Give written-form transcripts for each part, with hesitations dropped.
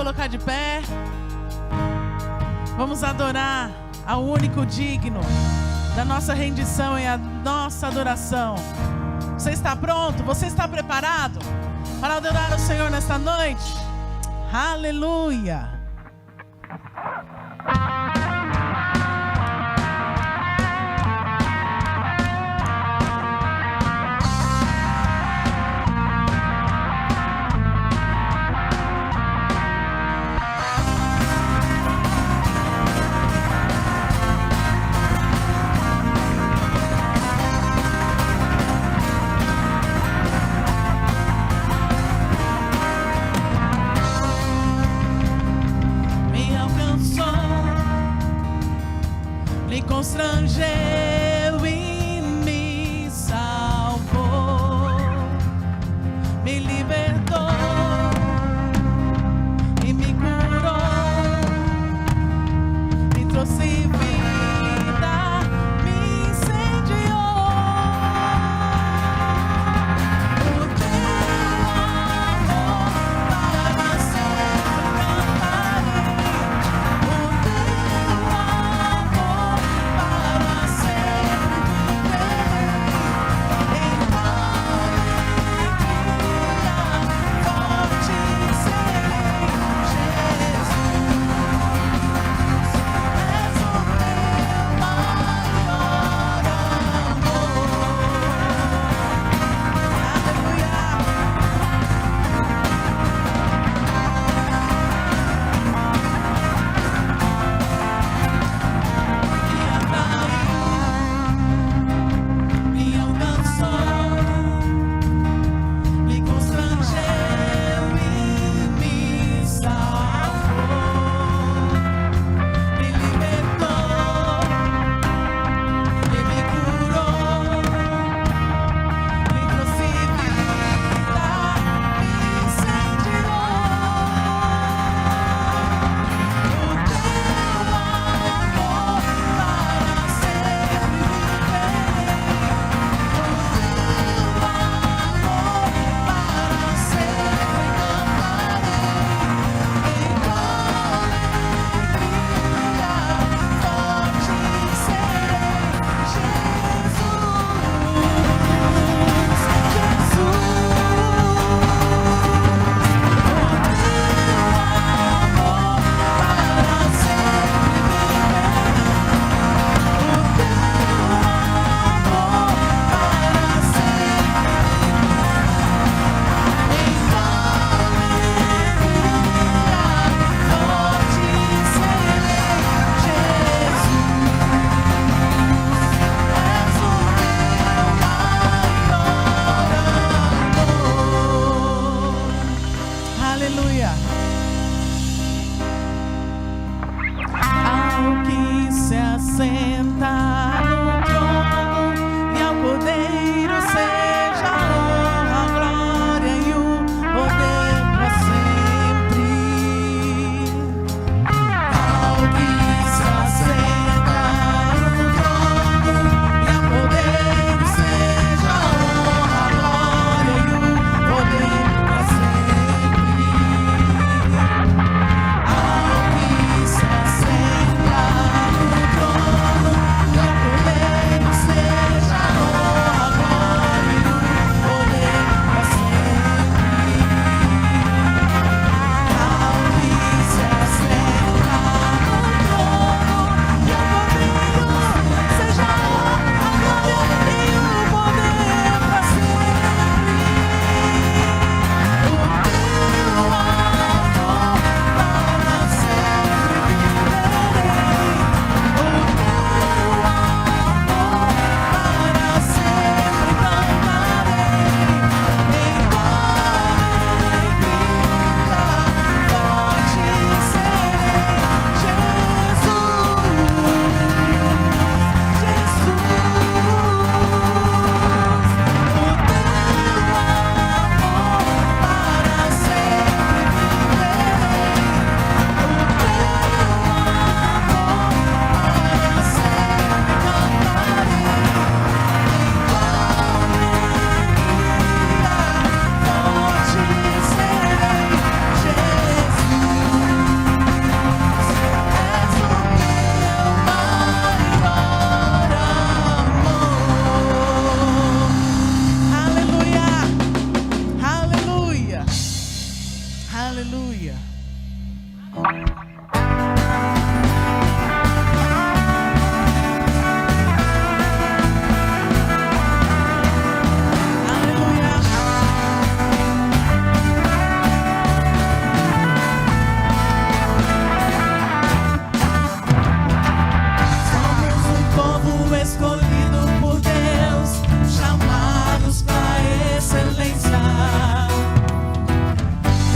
colocar de pé. Vamos adorar ao único digno da nossa rendição e a nossa adoração. Você está pronto? Você está preparado para adorar o Senhor nesta noite? Aleluia! Constrangeu e me salvou, me libertou e me curou, me trouxe vida, me incendiou. O teu amor para sempre cantarei, o teu amor para sempre.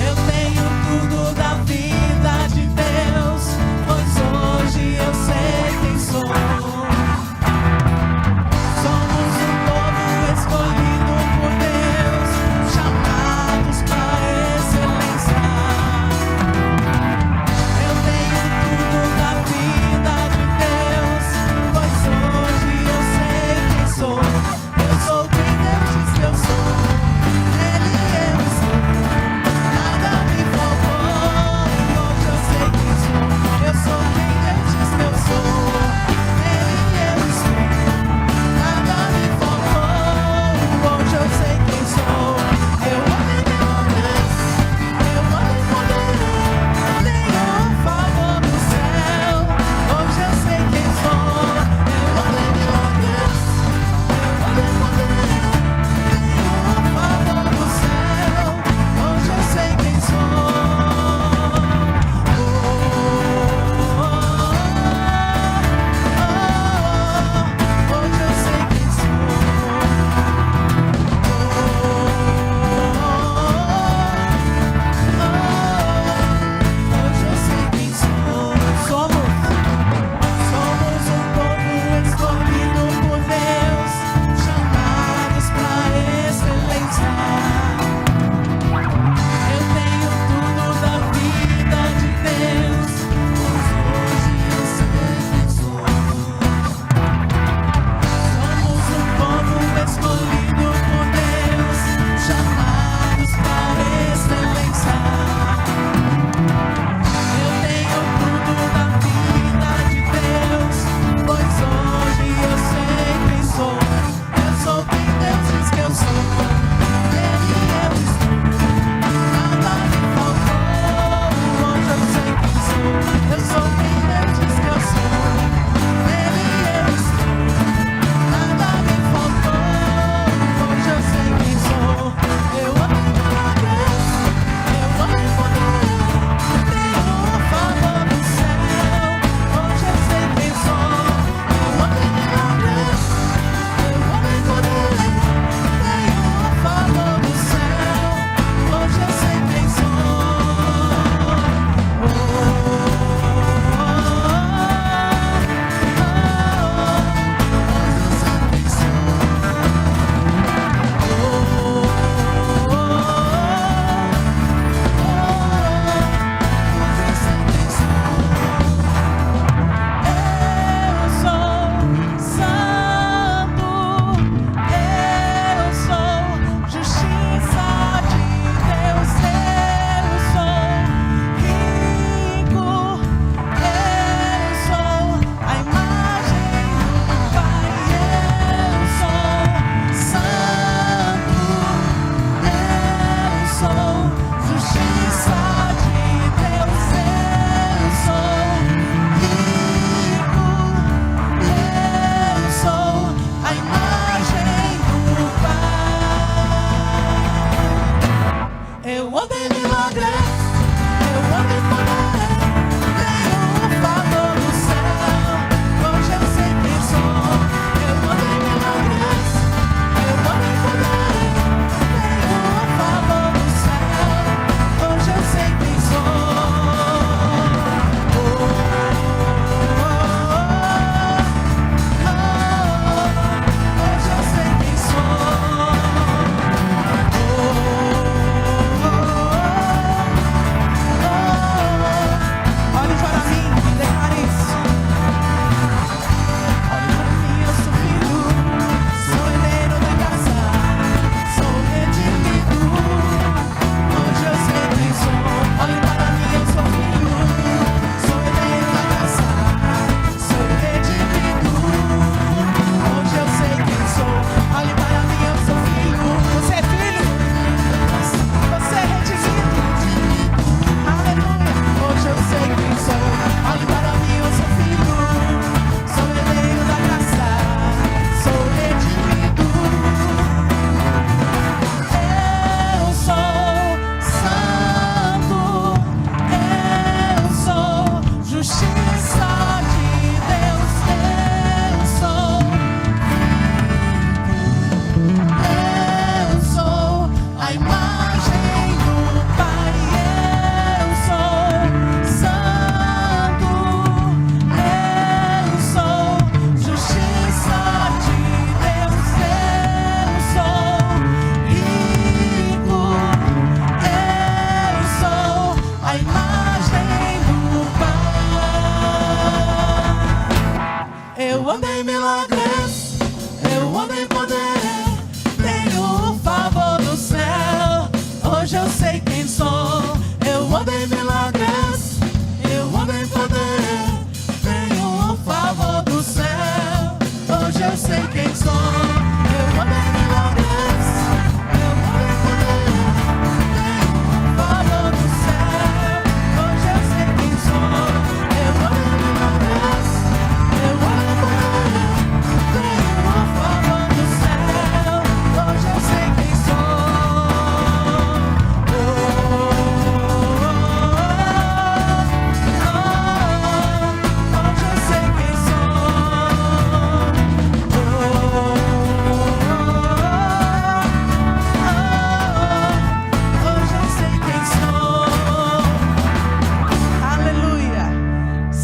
Eu tenho tudo da vida de Deus.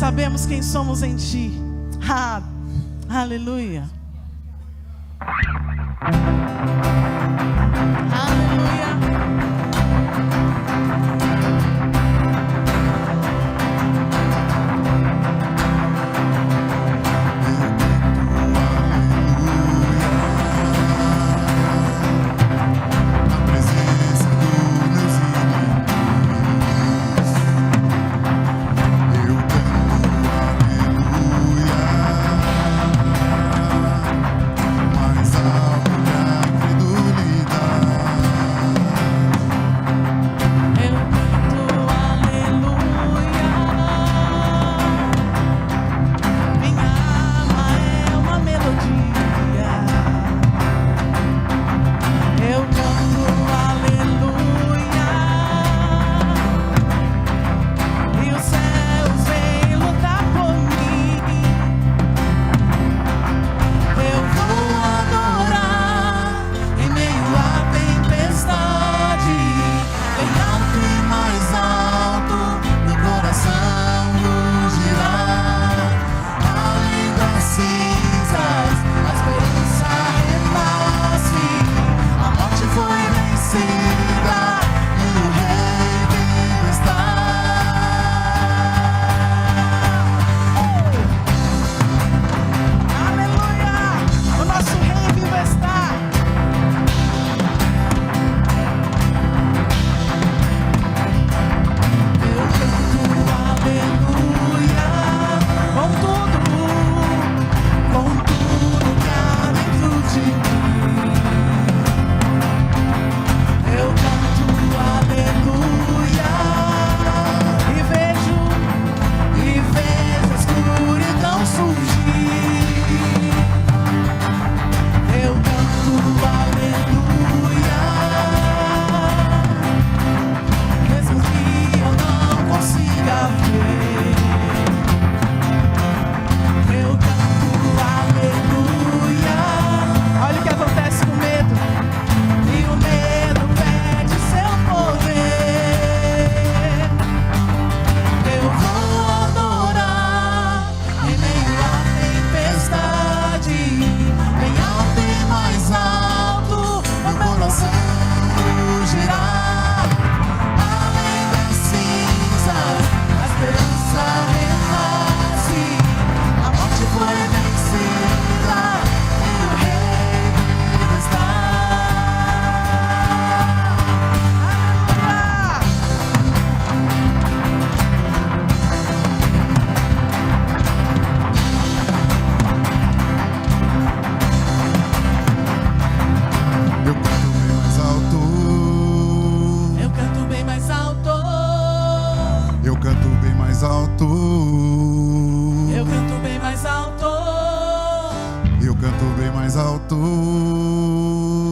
sabemos quem somos em Ti. Aleluia. Aleluia.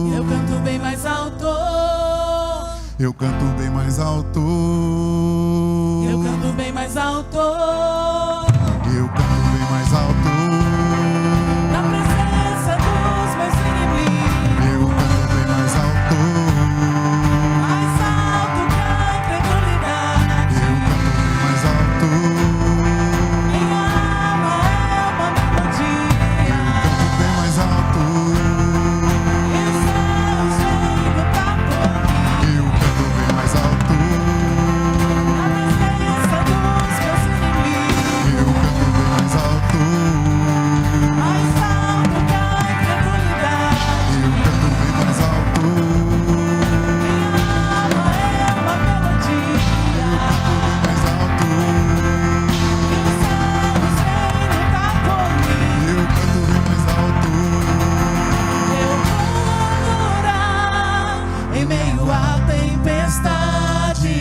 Eu canto bem mais alto. Eu canto bem mais alto. Eu canto bem mais alto. Na presença dos meus inimigos. Eu canto bem mais alto. Mais alto que a incredulidade. Eu canto bem mais alto. Minha alma é uma melodia. Eu canto bem mais alto. E os céus vêm lutar por mim. Eu canto bem mais alto. Na presença dos meus inimigos. Eu canto bem mais alto. Mais alto que a incredulidade. Eu canto bem mais alto. Minha alma é uma melodia. Mais alto. E os céus vêm lutar por mim. Eu canto bem mais alto. Eu vou adorar em meio à tempestade,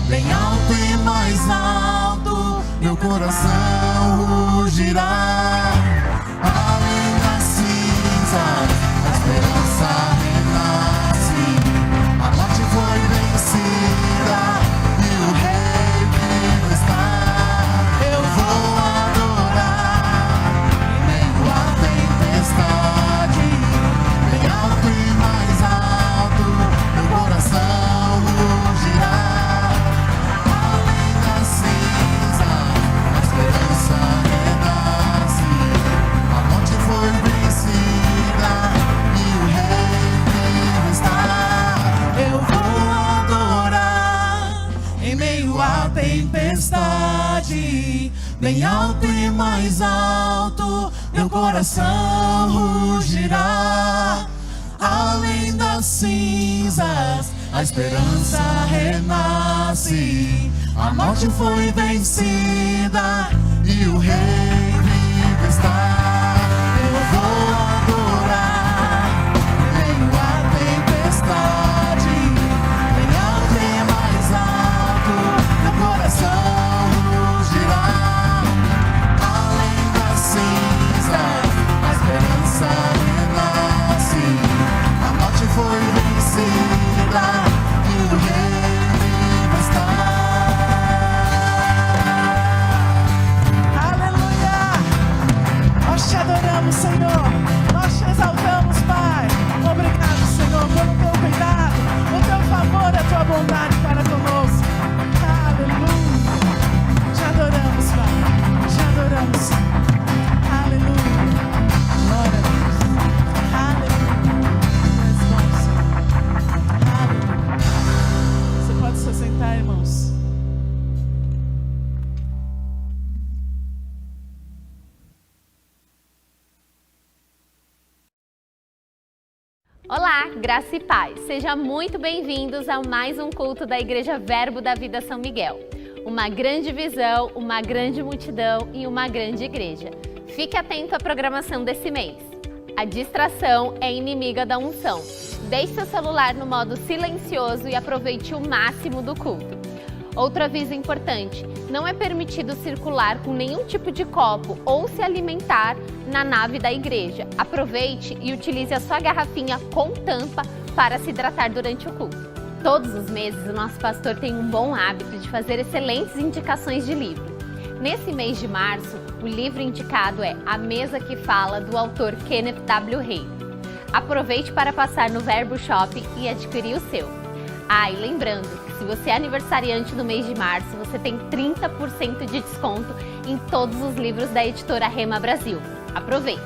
bem alto e mais alto, Meu coração rugirá. Além das cinzas, a esperança renasce. A morte foi vencida e o rei vivo está. eu Vou adorar em meio à tempestade, bem alto e mais alto. Meu coração rugirá. Além das cinzas, a esperança tempestade, bem alto e mais alto, meu coração rugirá. Além das cinzas, a esperança renasce. A morte foi vencida e o Rei vivo está. Eu vou adorar, veio a tempestade, bem alto e mais alto, meu coração rugirá. Além das cinzas, a esperança renasce. A morte foi vencida e o Rei vivo está. Aleluia! Nós te adoramos, Senhor. Nós te exaltamos, Pai. Obrigado, Senhor, pelo teu cuidado, o teu favor, a tua bondade para conosco. Aleluia! Te adoramos, Pai. Te adoramos. Aleluia! Glória a Deus. Aleluia! Tu és bom, Senhor. Aleluia! Você pode se sentar, irmãos. Olá, graça e paz. Sejam muito bem-vindos a mais um culto da Igreja Verbo da Vida São Miguel. Uma grande visão, uma grande multidão e uma grande igreja. Fique atento à programação desse mês. A distração é inimiga da unção. Deixe seu celular no modo silencioso e aproveite o máximo do culto. Outro aviso importante: não é permitido circular com nenhum tipo de copo ou se alimentar na nave da igreja. Aproveite e utilize a sua garrafinha com tampa para se hidratar durante o culto. Todos os meses o nosso pastor tem um bom hábito de fazer excelentes indicações de livro. Nesse mês de março, o livro indicado é A Mesa que Fala, do autor Kenneth W. Reid. Aproveite para passar no Verbo Shopping e adquirir o seu. E lembrando que se você é aniversariante no mês de março, você tem 30% de desconto em todos os livros da editora Rema Brasil. Aproveite!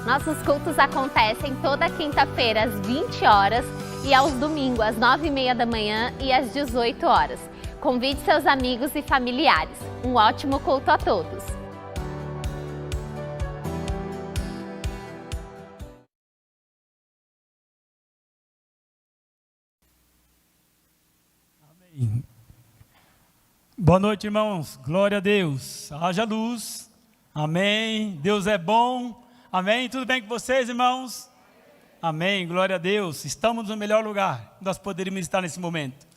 Nossos cultos acontecem toda quinta-feira às 20 horas e aos domingos às 9h30 da manhã e às 18 horas. Convide seus amigos e familiares. Um ótimo culto a todos! Boa noite, irmãos. Glória a Deus. Haja luz. Amém. Deus é bom. Amém. Tudo bem com vocês, irmãos? Amém. Glória a Deus. Estamos no melhor lugar que nós poderíamos estar nesse momento.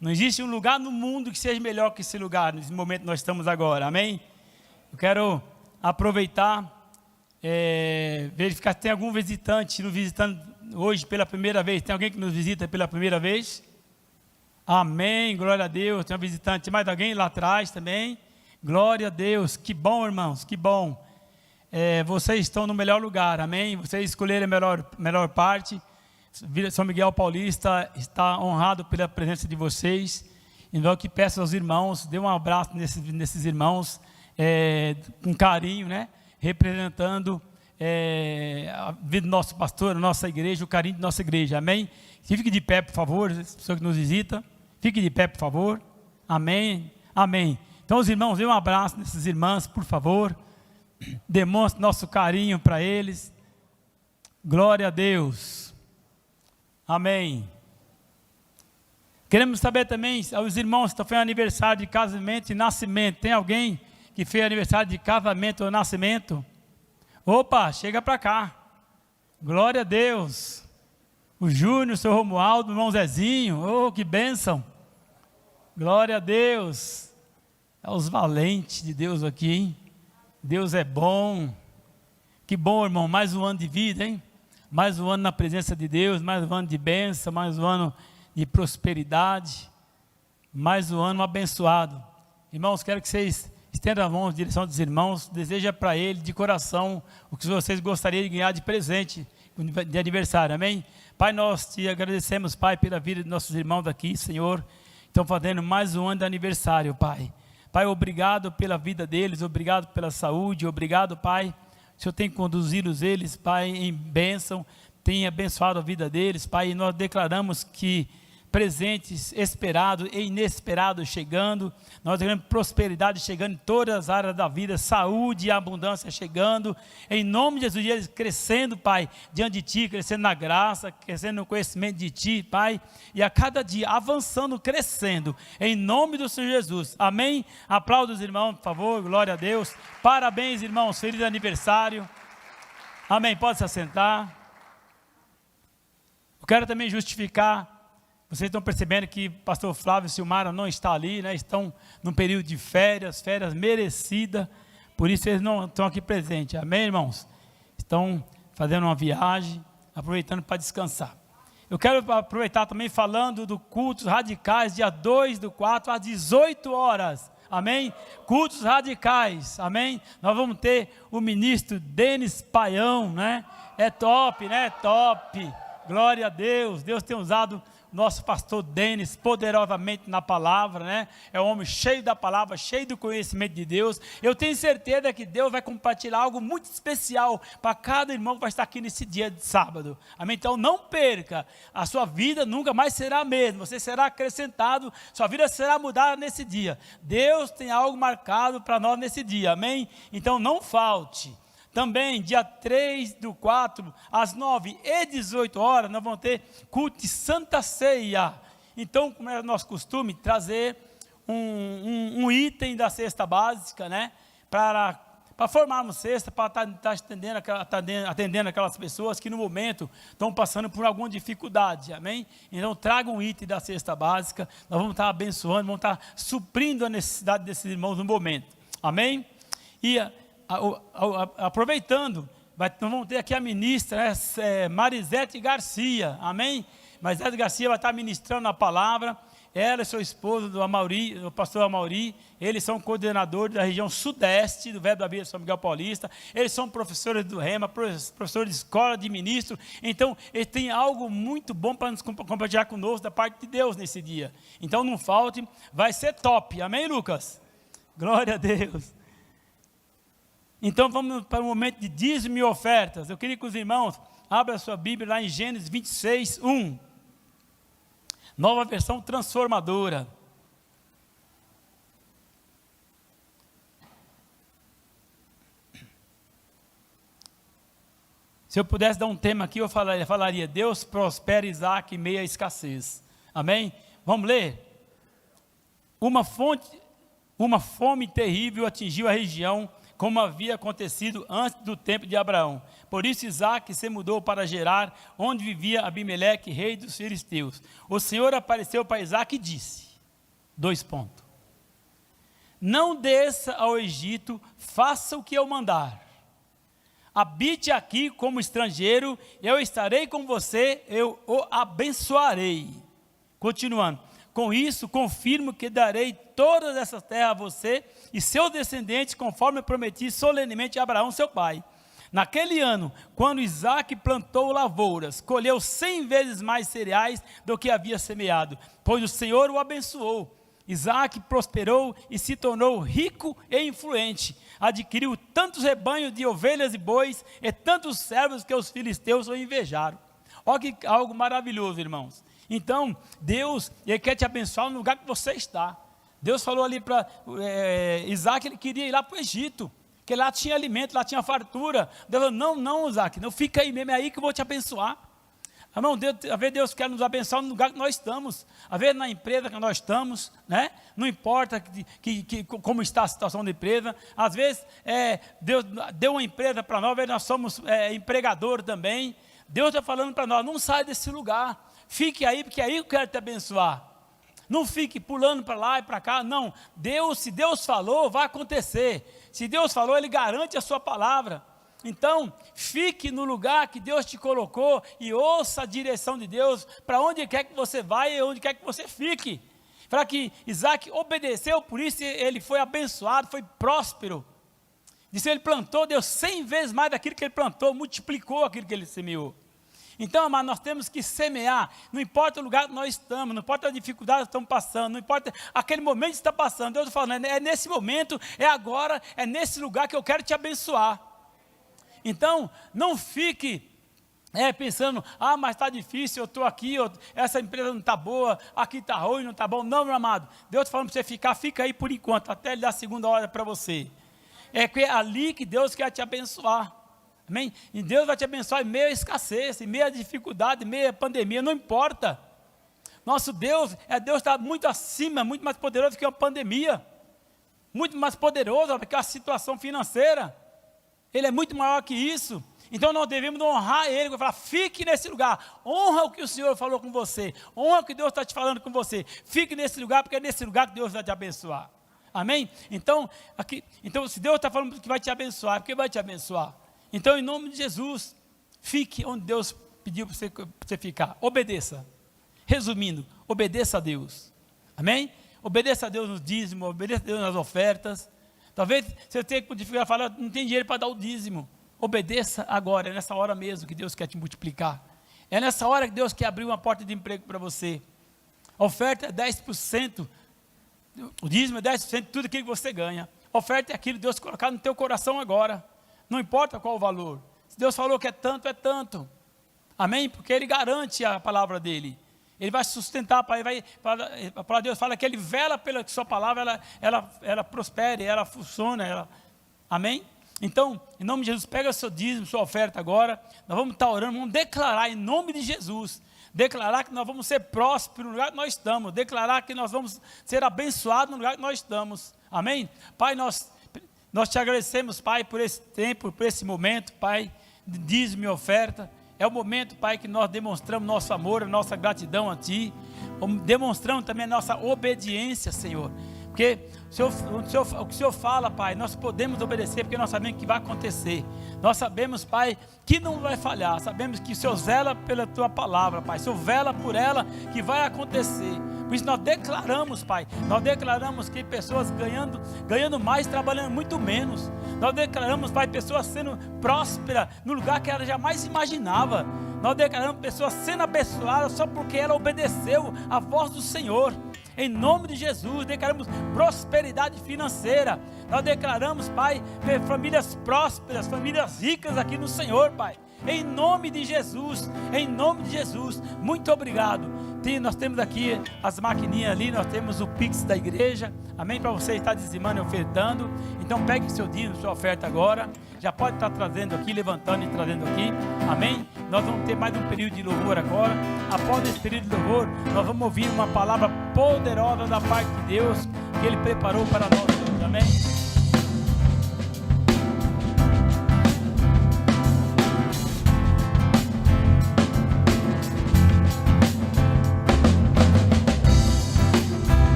Não existe um lugar no mundo que seja melhor que esse lugar, nesse momento que nós estamos agora. Amém. Eu quero aproveitar, verificar se tem algum visitante nos visitando hoje pela primeira vez. Tem alguém que nos visita pela primeira vez? Amém, glória a Deus. Tem um visitante, mais alguém lá atrás também? Glória a Deus, que bom, irmãos, que bom. Vocês estão no melhor lugar, amém? Vocês escolheram a melhor parte. São Miguel Paulista está honrado pela presença de vocês. Então eu que peço aos irmãos, dê um abraço nesses irmãos, com carinho, né? Representando a vida do nosso pastor, a nossa igreja, o carinho da nossa igreja, amém? Fique de pé, por favor, as pessoas que nos visitam. Fique de pé, por favor. Amém. Amém. Então, os irmãos, dê um abraço nessas irmãs, por favor. Demonstre nosso carinho para eles. Glória a Deus. Amém. Queremos saber também, os irmãos que foi aniversário de casamento e nascimento. Tem alguém que fez aniversário de casamento ou nascimento? Opa, chega para cá. Glória a Deus. O Júnior, o seu Romualdo, o irmão Zezinho, oh, que bênção, glória a Deus, os valentes de Deus aqui, hein? Deus é bom, que bom, irmão, mais um ano de vida, hein? Mais um ano na presença de Deus, mais um ano de bênção, mais um ano de prosperidade, mais um ano abençoado. Irmãos, quero que vocês estendam a mão em direção dos irmãos, deseja para ele de coração o que vocês gostariam de ganhar de presente de aniversário, amém? Pai, nós te agradecemos, Pai, pela vida de nossos irmãos aqui, Senhor, estão fazendo mais um ano de aniversário, Pai. Pai, obrigado pela vida deles, obrigado pela saúde, obrigado, Pai, o Senhor tem conduzido eles, Pai, em bênção, tem abençoado a vida deles, Pai, e nós declaramos que presentes, esperados e inesperados chegando. Nós declaramos prosperidade chegando em todas as áreas da vida, saúde e abundância chegando, em nome de Jesus, eles crescendo, Pai, diante de Ti, crescendo na graça, crescendo no conhecimento de Ti, Pai, e a cada dia avançando, crescendo, em nome do Senhor Jesus, amém? Aplauda os irmãos, por favor, glória a Deus, parabéns irmãos, feliz aniversário, amém, pode se assentar. Eu quero também justificar. Vocês estão percebendo que pastor Flávio e Silmara não estão ali, né? Estão num período de férias merecidas, por isso eles não estão aqui presentes, amém irmãos? Estão fazendo uma viagem, aproveitando para descansar. Eu quero aproveitar também falando do cultos radicais, dia 2/4 às 18 horas, amém? Cultos radicais, amém? Nós vamos ter o ministro Denis Paião, né? É top, né? Top, glória a Deus, Deus tem usado nosso pastor Denis poderosamente na palavra, né? É um homem cheio da palavra, cheio do conhecimento de Deus. Eu tenho certeza que Deus vai compartilhar algo muito especial para cada irmão que vai estar aqui nesse dia de sábado, amém? Então não perca, a sua vida nunca mais será a mesma, você será acrescentado, sua vida será mudada nesse dia. Deus tem algo marcado para nós nesse dia, amém? Então não falte. Também, dia 3/4, às 9 e 18 horas, nós vamos ter culto de Santa Ceia. Então, como é nosso costume, trazer um item da cesta básica, né? Para formarmos cesta, para estar atendendo aquelas pessoas que no momento estão passando por alguma dificuldade, amém? Então, traga um item da cesta básica, nós vamos estar abençoando, vamos estar suprindo a necessidade desses irmãos no momento, amém? E aproveitando, nós vamos ter aqui a ministra, né, Marisete Garcia, amém? Marisete Garcia vai estar ministrando a palavra, ela e seu esposo, o pastor Amauri, eles são coordenadores da região sudeste do Verbo da Vida de São Miguel Paulista, eles são professores do Rema, professores de escola, de ministro, então eles têm algo muito bom para nos compartilhar conosco da parte de Deus nesse dia, então não falte, vai ser top, amém Lucas? Glória a Deus. Então vamos para o momento de dízimo e ofertas. Eu queria que os irmãos abram a sua Bíblia lá em Gênesis 26:1. Nova versão transformadora. Se eu pudesse dar um tema aqui, eu falaria Deus prospera Isaac em meio à escassez. Amém? Vamos ler? Uma fome terrível atingiu a região, como havia acontecido antes do tempo de Abraão. Por isso Isaac se mudou para Gerar, onde vivia Abimeleque, rei dos filisteus. O Senhor apareceu para Isaac e disse, : não desça ao Egito, faça o que eu mandar. Habite aqui como estrangeiro, eu estarei com você, eu o abençoarei. Continuando. Com isso, confirmo que darei todas essas terras a você e seus descendentes, conforme eu prometi solenemente a Abraão, seu pai. Naquele ano, quando Isaac plantou lavouras, colheu 100 vezes mais cereais do que havia semeado, pois o Senhor o abençoou. Isaac prosperou e se tornou rico e influente. Adquiriu tantos rebanhos de ovelhas e bois e tantos servos que os filisteus o invejaram. Olha que algo maravilhoso, irmãos. Então, Deus, Ele quer te abençoar no lugar que você está. Deus falou ali para Isaac, ele queria ir lá para o Egito, que lá tinha alimento, lá tinha fartura. Deus falou, não Isaac, não fica aí mesmo, é aí que eu vou te abençoar. Irmão, às vezes Deus quer nos abençoar no lugar que nós estamos, às vezes na empresa que nós estamos, né? Não importa como está a situação da empresa, às vezes Deus deu uma empresa para nós, às vezes nós somos empregador também. Deus está falando para nós, não sai desse lugar. Fique aí, porque é aí que eu quero te abençoar. Não fique pulando para lá e para cá, não. Se Deus falou, vai acontecer. Se Deus falou, Ele garante a sua palavra. Então, fique no lugar que Deus te colocou e ouça a direção de Deus para onde quer que você vá e onde quer que você fique. Para que Isaac obedeceu, por isso ele foi abençoado, foi próspero. Disse, ele plantou, deu 100 vezes mais daquilo que ele plantou, multiplicou aquilo que ele semeou. Então, amados, nós temos que semear, não importa o lugar que nós estamos, não importa a dificuldade que estamos passando, não importa aquele momento que está passando, Deus está falando, é nesse momento, é agora, é nesse lugar que eu quero te abençoar. Então, não fique pensando, mas está difícil, eu estou aqui, essa empresa não está boa, aqui está ruim, não está bom. Não, meu amado, Deus está falando para você ficar, fica aí por enquanto, até Ele dar a segunda hora para você. É ali que Deus quer te abençoar, amém? E Deus vai te abençoar em meio à escassez, em meio à dificuldade, em meio à pandemia, não importa. Nosso Deus está muito acima, muito mais poderoso que uma pandemia, muito mais poderoso que a situação financeira. Ele é muito maior que isso. Então nós devemos honrar Ele, falar, fique nesse lugar, honra o que o Senhor falou com você, honra o que Deus está te falando com você, fique nesse lugar, porque é nesse lugar que Deus vai te abençoar, amém? Então se Deus está falando que vai te abençoar, é porque vai te abençoar. Então em nome de Jesus, fique onde Deus pediu para você ficar, obedeça. Resumindo, obedeça a Deus, amém? Obedeça a Deus nos dízimos, obedeça a Deus nas ofertas. Talvez você tenha que dificuldade de falar, não tem dinheiro para dar o dízimo. Obedeça agora, é nessa hora mesmo que Deus quer te multiplicar. É nessa hora que Deus quer abrir uma porta de emprego para você. A oferta é 10%, o dízimo é 10% de tudo aquilo que você ganha. A oferta é aquilo que Deus colocar no teu coração agora. Não importa qual o valor. Se Deus falou que é tanto, é tanto. Amém? Porque Ele garante a palavra dEle. Ele vai sustentar, a palavra de Deus fala que Ele vela pela sua palavra, ela prospere, ela funciona. Amém? Então, em nome de Jesus, pega o seu dízimo, sua oferta agora. Nós vamos estar orando, vamos declarar em nome de Jesus. Declarar que nós vamos ser prósperos no lugar que nós estamos. Declarar que nós vamos ser abençoados no lugar que nós estamos. Amém? Pai, nós te agradecemos, Pai, por esse tempo, por esse momento, Pai, de dízimo e oferta. É o momento, Pai, que nós demonstramos nosso amor, a nossa gratidão a Ti. Demonstramos também a nossa obediência, Senhor. Porque o que o Senhor fala, Pai, nós podemos obedecer, porque nós sabemos que vai acontecer. Nós sabemos, Pai, que não vai falhar. Sabemos que o Senhor zela pela Tua palavra, Pai. O Senhor vela por ela, que vai acontecer. Por isso nós declaramos, Pai, nós declaramos que pessoas ganhando mais, trabalhando muito menos. Nós declaramos, Pai, pessoas sendo prósperas no lugar que ela jamais imaginava. Nós declaramos pessoas sendo abençoadas só porque ela obedeceu a voz do Senhor. Em nome de Jesus, declaramos prosperidade financeira. Nós declaramos, Pai, famílias prósperas, famílias ricas aqui no Senhor, Pai. Em nome de Jesus, muito obrigado. Nós temos aqui as maquininhas ali, nós temos o Pix da igreja, amém? Para você estar dizimando e ofertando. Então pegue seu dízimo, sua oferta agora. Já pode estar trazendo aqui, levantando e trazendo aqui, amém? Nós vamos ter mais um período de louvor agora. Após esse período de louvor, nós vamos ouvir uma palavra poderosa da parte de Deus, que Ele preparou para nós, amém?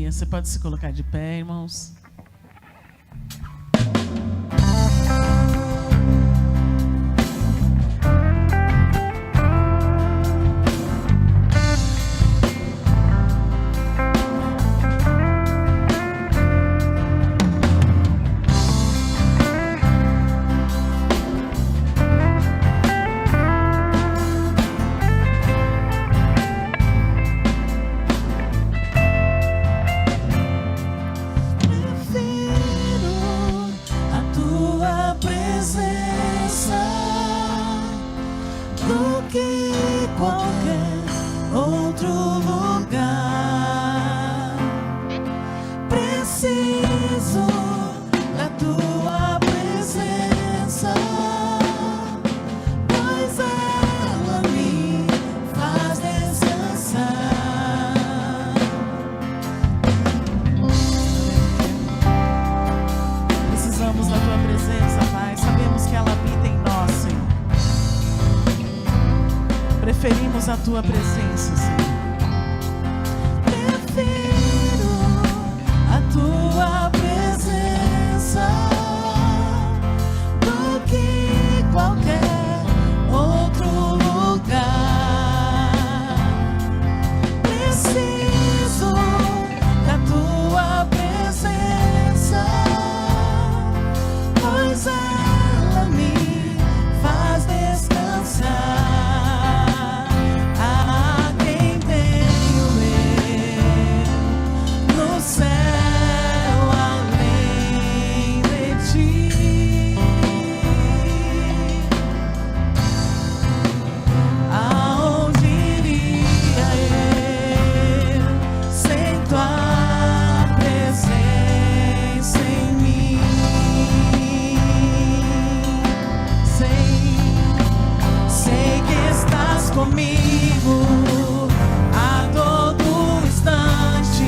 Você pode se colocar de pé, irmãos. Preferimos a Tua presença, Senhor. Prefiro a Tua presença do que qualquer outro lugar. Preciso comigo a todo instante.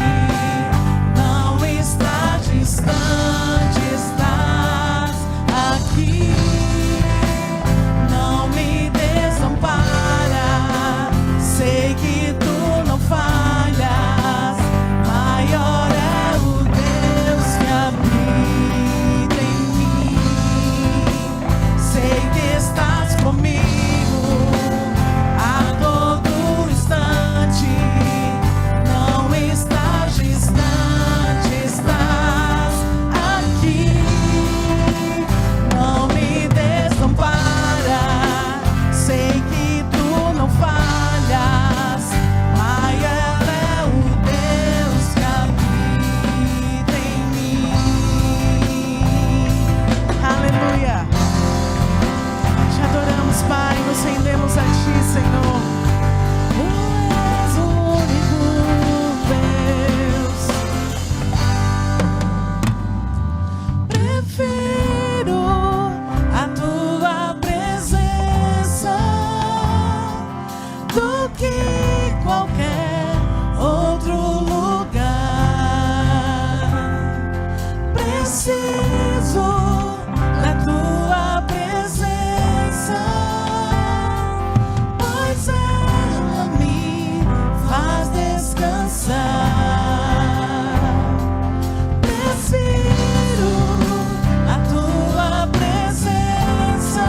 Não estás distante, estás aqui. Não me desampara, sei que tu não falhas. Maior é o Deus que habita em mim. Sei que estás comigo a todo instante. Não estás distante, estás aqui. Não me desampara, sei que tu não falhas. Maior é o Deus que habita em mim. Aleluia. Te adoramos, Pai, nos rendemos a Ti, Senhor. Tu és o único Deus. Prefiro a Tua presença do que qualquer outro lugar. Preciso da Tua presença, pois ela me faz descansar. Prefiro a Tua presença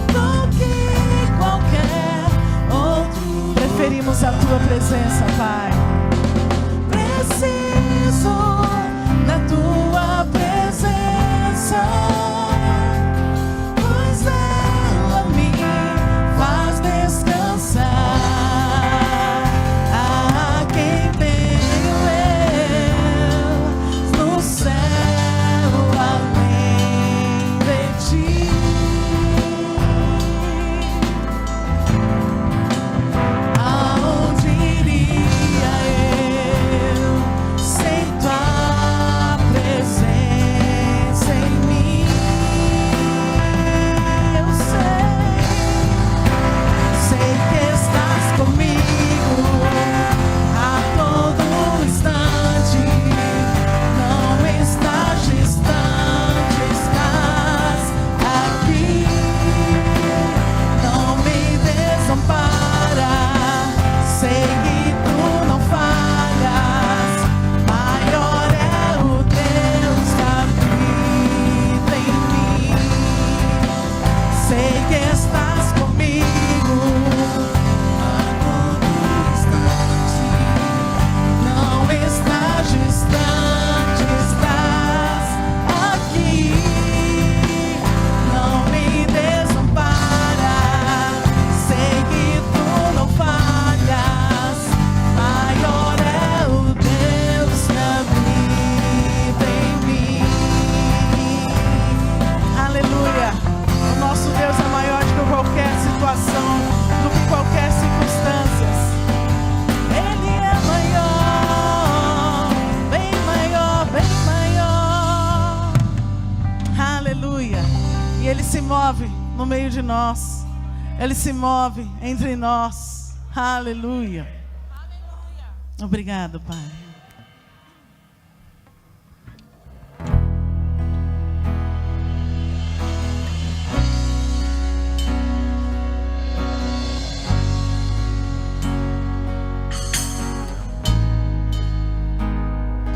do que qualquer outro. Preferimos a Tua presença, Pai. Preciso da Tua presença, pois ela me faz descansar. A quem tenho eu no céu além de Ti? Aonde iria eu sem Tua presença em mim? Eu sei que estás comigo a todo instante. Não estás distante, estás aqui. Não me desampara, sei que tu não falhas. Maior é o Deus que habita em mim. Sei que estás comigo a todo instante. Não estás distante, estás aqui. Não me desampara, sei que tu não falhas. Maior é o Deus que habita em mim. Aleluia. O nosso Deus é maior do que qualquer situação, do que qualquer circunstância. Ele é maior, bem maior, bem maior. Aleluia. E Ele se move no meio de nós. Ele se move entre nós. Aleluia. Obrigado, Pai.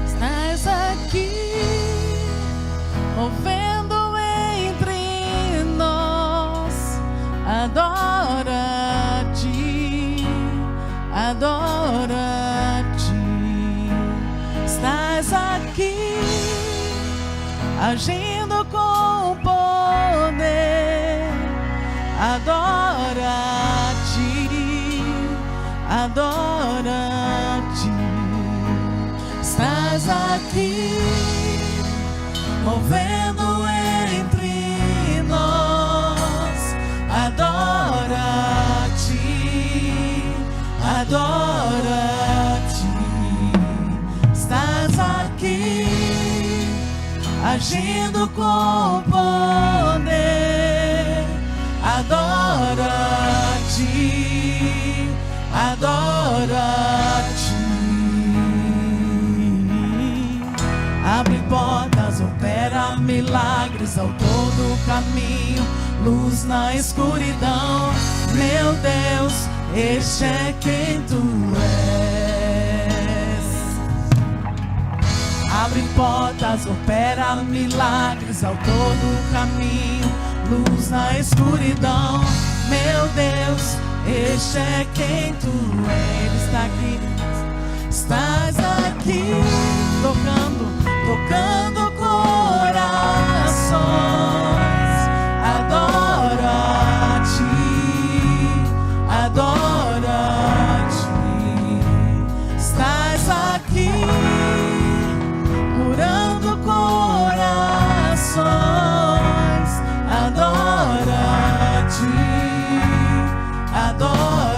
Estás aqui, movendo entre nós. Adora-te, adora-te. Estás aqui, agindo com poder. Adora-te, adora-te. Estás aqui, movendo entre nós. Adora-te, adora-te. Estás aqui, agindo com poder. Adora-te, adora-te. Abre portas, opera milagres ao todo o caminho, luz na escuridão. Meu Deus, este é quem tu és. Abre portas, opera milagres ao todo o caminho, luz na escuridão. Meu Deus, este é quem tu és. Ele está aqui, estás aqui, tocando corações. Adora-te, adora-te. Estás aqui, curando corações. Adora-te, adora-te.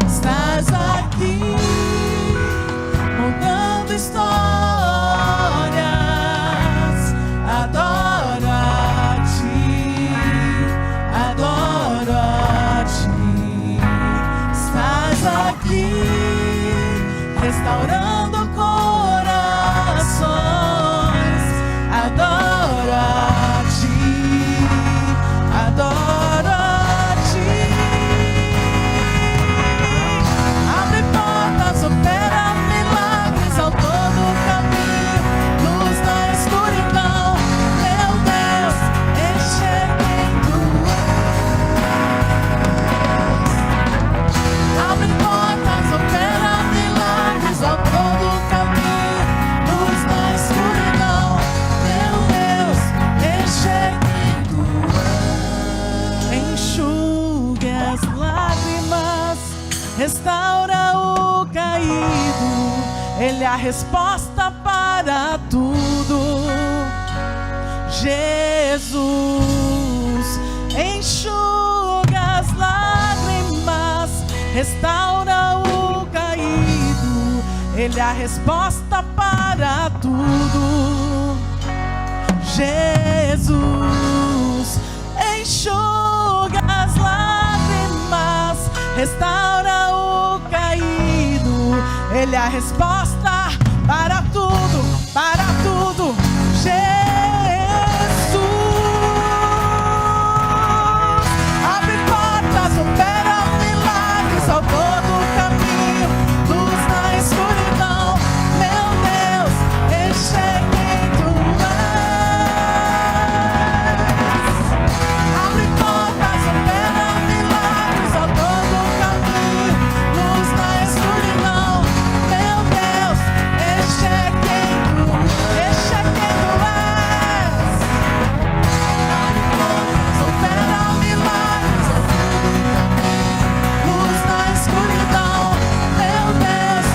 Estás aqui, mudando histórias. Adora-te, adora-te. Estás aqui, restaurando corações. Adora-te, adora-te. Abre portas, opera milagres ao todo o caminho, luz na escuridão. Meu Deus, este é quem tu és. Abre portas, opera milagres ao todo o caminho, luz na escuridão. Meu Deus, este é quem tu és. Enxugue as lágrimas, restaura o caído. Ele é a resposta para tudo. Jesus, enxuga as lágrimas, restaura o caído. Ele é a resposta para tudo. Jesus, enxuga as lágrimas, restaura o caído. Ele é a resposta para tudo, para tudo. Jesus, abre portas, opera milagres ao todo o caminho, luz na escuridão. Meu Deus, este é quem tu és. Abre portas, opera milagres ao todo o caminho, luz na escuridão. Meu Deus, este é quem tu és. Este é quem tu és. Abre portas, opera milagres ao todo o caminho, luz na escuridão. Meu Deus,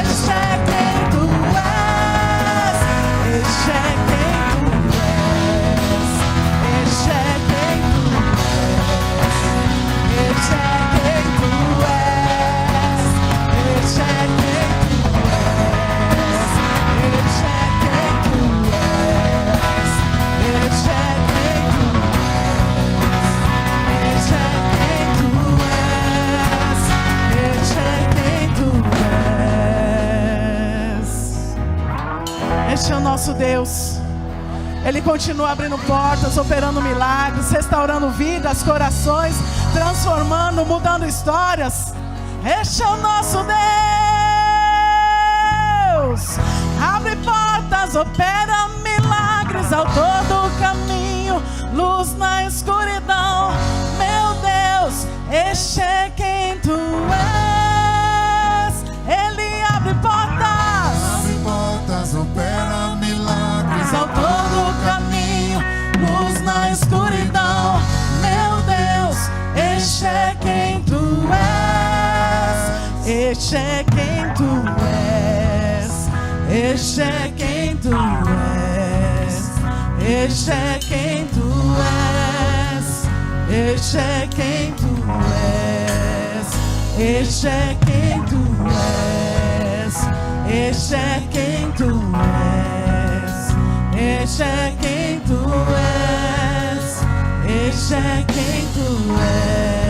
este é quem tu és. Este é quem tu és. Este é quem tu és. Este é quem tu és. Este é quem tu és. Este é quem tu és. Este é quem tu és. Este é quem tu és. Este é quem tu és. Este é o nosso Deus. Ele continua abrindo portas, operando milagres, restaurando vidas, corações, transformando, mudando histórias. Este é o nosso Deus. Abre portas, opera milagres ao todo o caminho, luz na escuridão. Meu Deus, este é quem tu és. Ele abre portas, Abre portas, opera milagres ao todo o caminho, luz na escuridão. Meu Deus, este é quem tu és. Este é quem tu és. Este é quem tu és. Este é quem tu és. Este é quem tu és. Este é quem tu és. Este é quem tu és. Este é quem tu és. Este é quem tu és.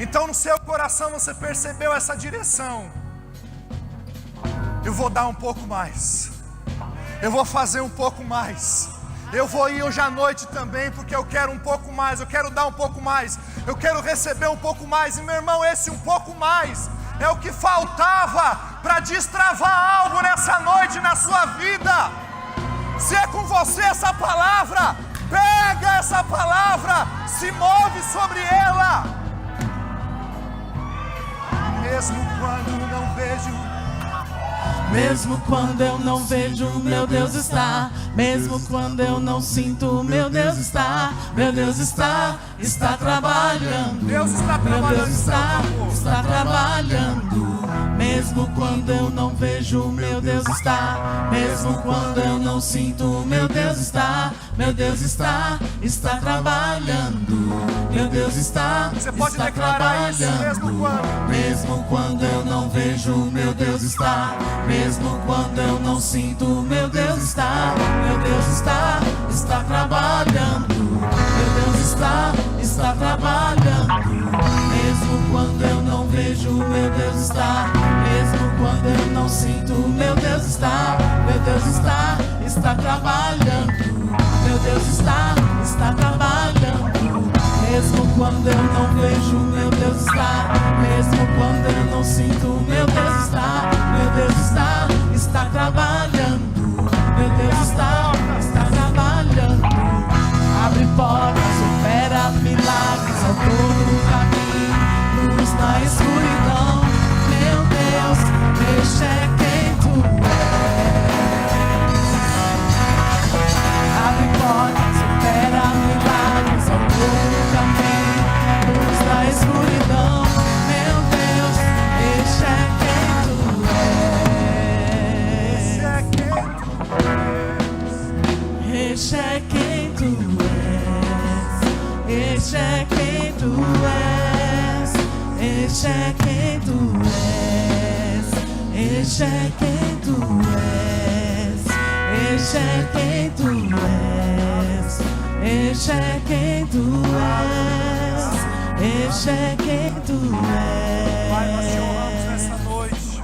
Então no seu coração você percebeu essa direção. Eu vou dar um pouco mais. Eu vou fazer um pouco mais. Eu vou ir hoje à noite também, porque eu quero um pouco mais. Eu quero dar um pouco mais. Eu quero receber um pouco mais. E meu irmão, esse um pouco mais é o que faltava para destravar algo nessa noite na sua vida. Se é com você essa palavra, pega essa palavra, se move sobre ela. Mesmo quando não vejo, mesmo quando eu não vejo, meu Deus está. Mesmo quando eu não sinto, meu Deus está. Meu Deus está trabalhando. Deus está Meu trabalhando. Deus está trabalhando. Mesmo quando eu não vejo, meu Deus está. Mesmo quando eu não sinto, meu Deus está. Meu Deus está trabalhando. Meu Deus está Você pode declarar isso mesmo quando. mesmo quando eu não vejo, meu Deus está. Mesmo quando eu não sinto, meu Deus está. Meu Deus está trabalhando. Meu Deus está trabalhando. Mesmo quando eu não vejo, meu Deus está. Mesmo quando eu não sinto, meu Deus está. Meu Deus está trabalhando. Meu Deus está trabalhando. Mesmo quando eu não vejo, meu Deus está. Mesmo quando eu não sinto, meu Deus está. Meu Deus está trabalhando. Meu Deus está trabalhando. Abre portas, opera milagres ao todo o caminho. Luz na escuridão. Meu Deus, deixa quem tu és. Abre portas, opera milagres ao todo o caminho. Luz na escuridão. Meu Deus, deixa quem tu és. Este é quem tu és. Este é quem tu és. Este é quem tu és. Este é quem tu és. Este é quem tu és. Este é quem tu és. Este é quem tu és. Pai, nós te honramos nessa noite.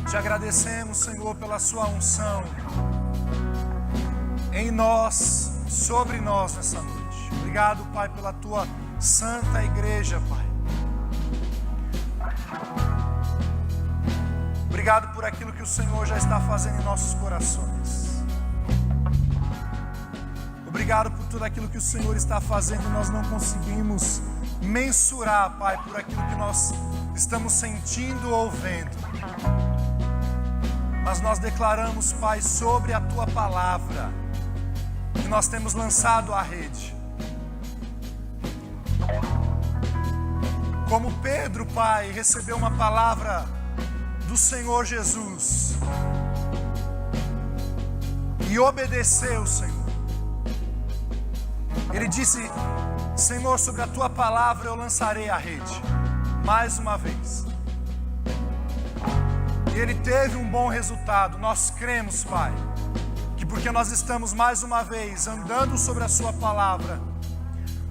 Te agradecemos, Senhor, pela sua unção em nós, sobre nós nessa noite. Obrigado, Pai, pela tua santa igreja, Pai. Obrigado por aquilo que o Senhor já está fazendo em nossos corações. Obrigado por tudo aquilo que o Senhor está fazendo e nós não conseguimos mensurar, Pai, por aquilo que nós estamos sentindo ou vendo. Mas nós declaramos, Pai, sobre a tua palavra que nós temos lançado à rede. Como Pedro, Pai, recebeu uma palavra do Senhor Jesus e obedeceu, Senhor. Ele disse: Senhor, sobre a tua palavra eu lançarei a rede mais uma vez. E ele teve um bom resultado. Nós cremos, Pai, que porque nós estamos mais uma vez andando sobre a sua palavra,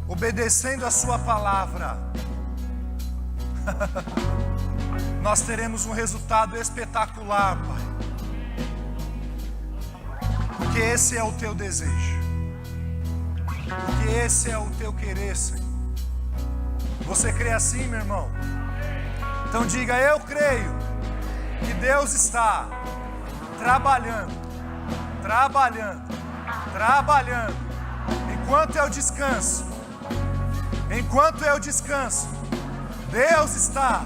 obedecendo a sua palavra, nós teremos um resultado espetacular, Pai. Porque esse é o teu desejo. Porque esse é o teu querer, Senhor. Você crê assim, meu irmão? Então diga: eu creio que Deus está trabalhando, trabalhando, trabalhando. Enquanto eu descanso, Deus está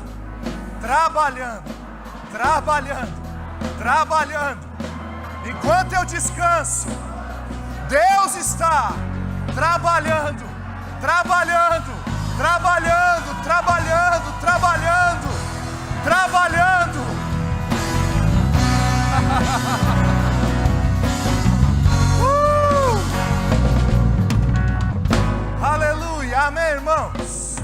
trabalhando, trabalhando, trabalhando. Enquanto eu descanso, Deus está trabalhando, trabalhando, trabalhando, trabalhando, trabalhando, trabalhando. Aleluia, amém, irmãos.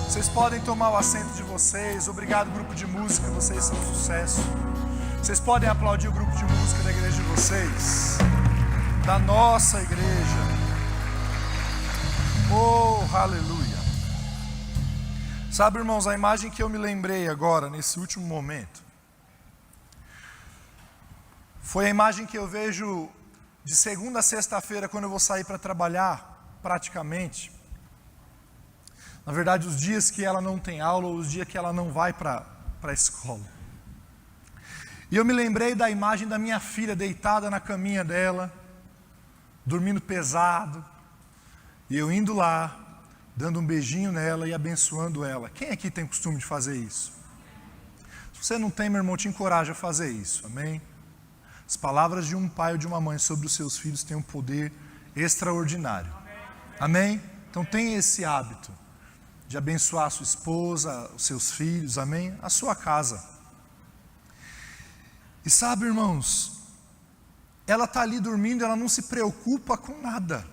Vocês podem tomar o assento de vocês. Obrigado, grupo de música, vocês são um sucesso. Vocês podem aplaudir o grupo de música da igreja de vocês, da nossa igreja. Oh, aleluia. Sabe, irmãos, a imagem que eu me lembrei agora, nesse último momento, foi a imagem que eu vejo de segunda a sexta-feira, quando eu vou sair para trabalhar, praticamente. Na verdade, os dias que ela não tem aula, ou os dias que ela não vai para a escola. E eu me lembrei da imagem da minha filha deitada na caminha dela, dormindo pesado, e eu indo lá, dando um beijinho nela e abençoando ela. Quem aqui tem costume de fazer isso? Se você não tem, meu irmão, te encorajo a fazer isso, amém? As palavras de um pai ou de uma mãe sobre os seus filhos têm um poder extraordinário, amém? Então tenha esse hábito de abençoar a sua esposa, os seus filhos, amém? A sua casa. E sabe, irmãos, ela está ali dormindo, ela não se preocupa com nada.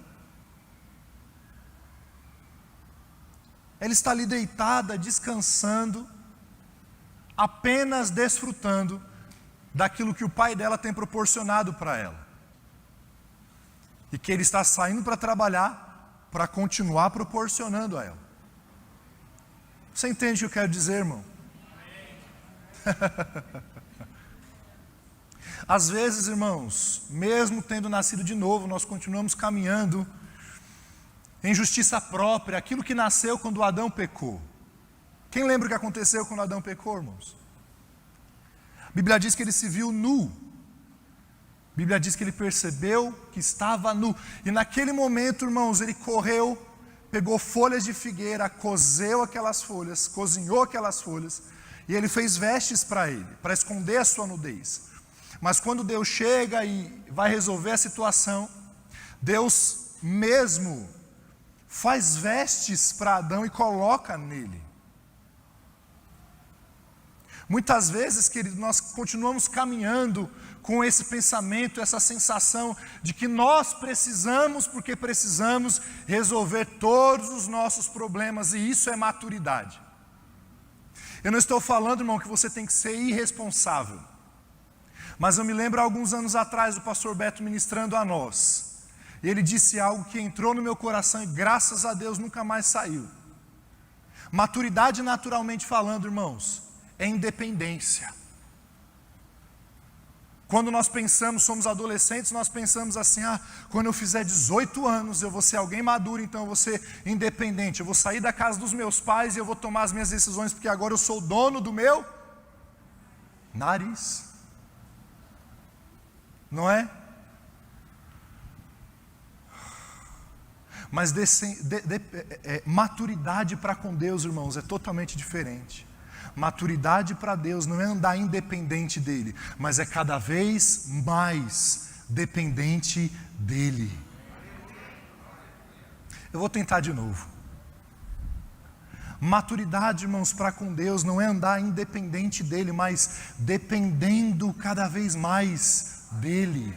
Ela está ali deitada, descansando, apenas desfrutando daquilo que o pai dela tem proporcionado para ela. E que ele está saindo para trabalhar, para continuar proporcionando a ela. Você entende o que eu quero dizer, irmão? Às vezes, irmãos, mesmo tendo nascido de novo, nós continuamos caminhando em justiça própria, aquilo que nasceu quando Adão pecou. Quem lembra o que aconteceu quando Adão pecou, irmãos? A Bíblia diz que ele se viu nu. A Bíblia diz que ele percebeu que estava nu. E naquele momento, irmãos, ele correu, pegou folhas de figueira, cozeu aquelas folhas, cozinhou aquelas folhas, e ele fez vestes para ele, para esconder a sua nudez. Mas quando Deus chega e vai resolver a situação, Deus mesmo faz vestes para Adão e coloca nele. Muitas vezes, querido, nós continuamos caminhando com esse pensamento, essa sensação de que nós precisamos, porque precisamos resolver todos os nossos problemas, e isso é maturidade. Eu não estou falando, irmão, que você tem que ser irresponsável, mas eu me lembro alguns anos atrás do pastor Beto ministrando a nós, e ele disse algo que entrou no meu coração e graças a Deus nunca mais saiu. Maturidade, naturalmente falando, irmãos, é independência. Quando nós pensamos, somos adolescentes, nós pensamos assim, quando eu fizer 18 anos, eu vou ser alguém maduro, então eu vou ser independente, eu vou sair da casa dos meus pais e eu vou tomar as minhas decisões, porque agora eu sou o dono do meu nariz. Não é? Mas maturidade para com Deus, irmãos, é totalmente diferente. Maturidade para Deus não é andar independente dEle, mas é cada vez mais dependente dEle. Eu vou tentar de novo. Maturidade, irmãos, para com Deus não é andar independente dEle, mas dependendo cada vez mais dEle.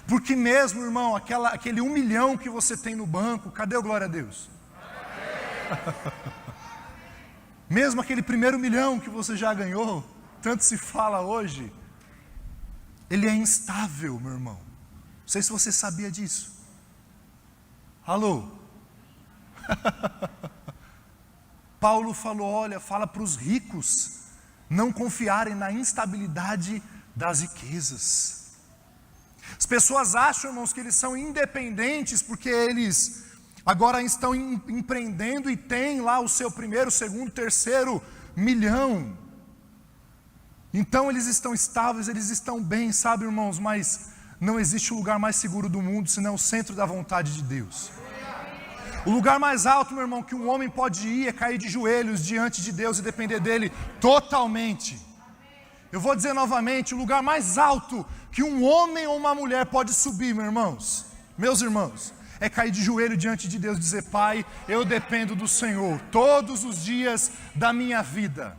Porque mesmo, irmão, aquele 1 milhão que você tem no banco, cadê o glória a Deus? Mesmo aquele primeiro 1 milhão que você já ganhou, tanto se fala hoje, ele é instável, meu irmão. Não sei se você sabia disso. Alô? Paulo falou, olha, fala para os ricos não confiarem na instabilidade das riquezas. As pessoas acham, irmãos, que eles são independentes porque eles agora estão empreendendo e têm lá o seu primeiro, segundo, terceiro 1 milhão. Então eles estão estáveis, eles estão bem, sabe, irmãos, mas não existe lugar mais seguro do mundo senão o centro da vontade de Deus. O lugar mais alto, meu irmão, que um homem pode ir é cair de joelhos diante de Deus e depender dele totalmente. Eu vou dizer novamente, o lugar mais alto que um homem ou uma mulher pode subir, meus irmãos, é cair de joelho diante de Deus e dizer, Pai, eu dependo do Senhor todos os dias da minha vida.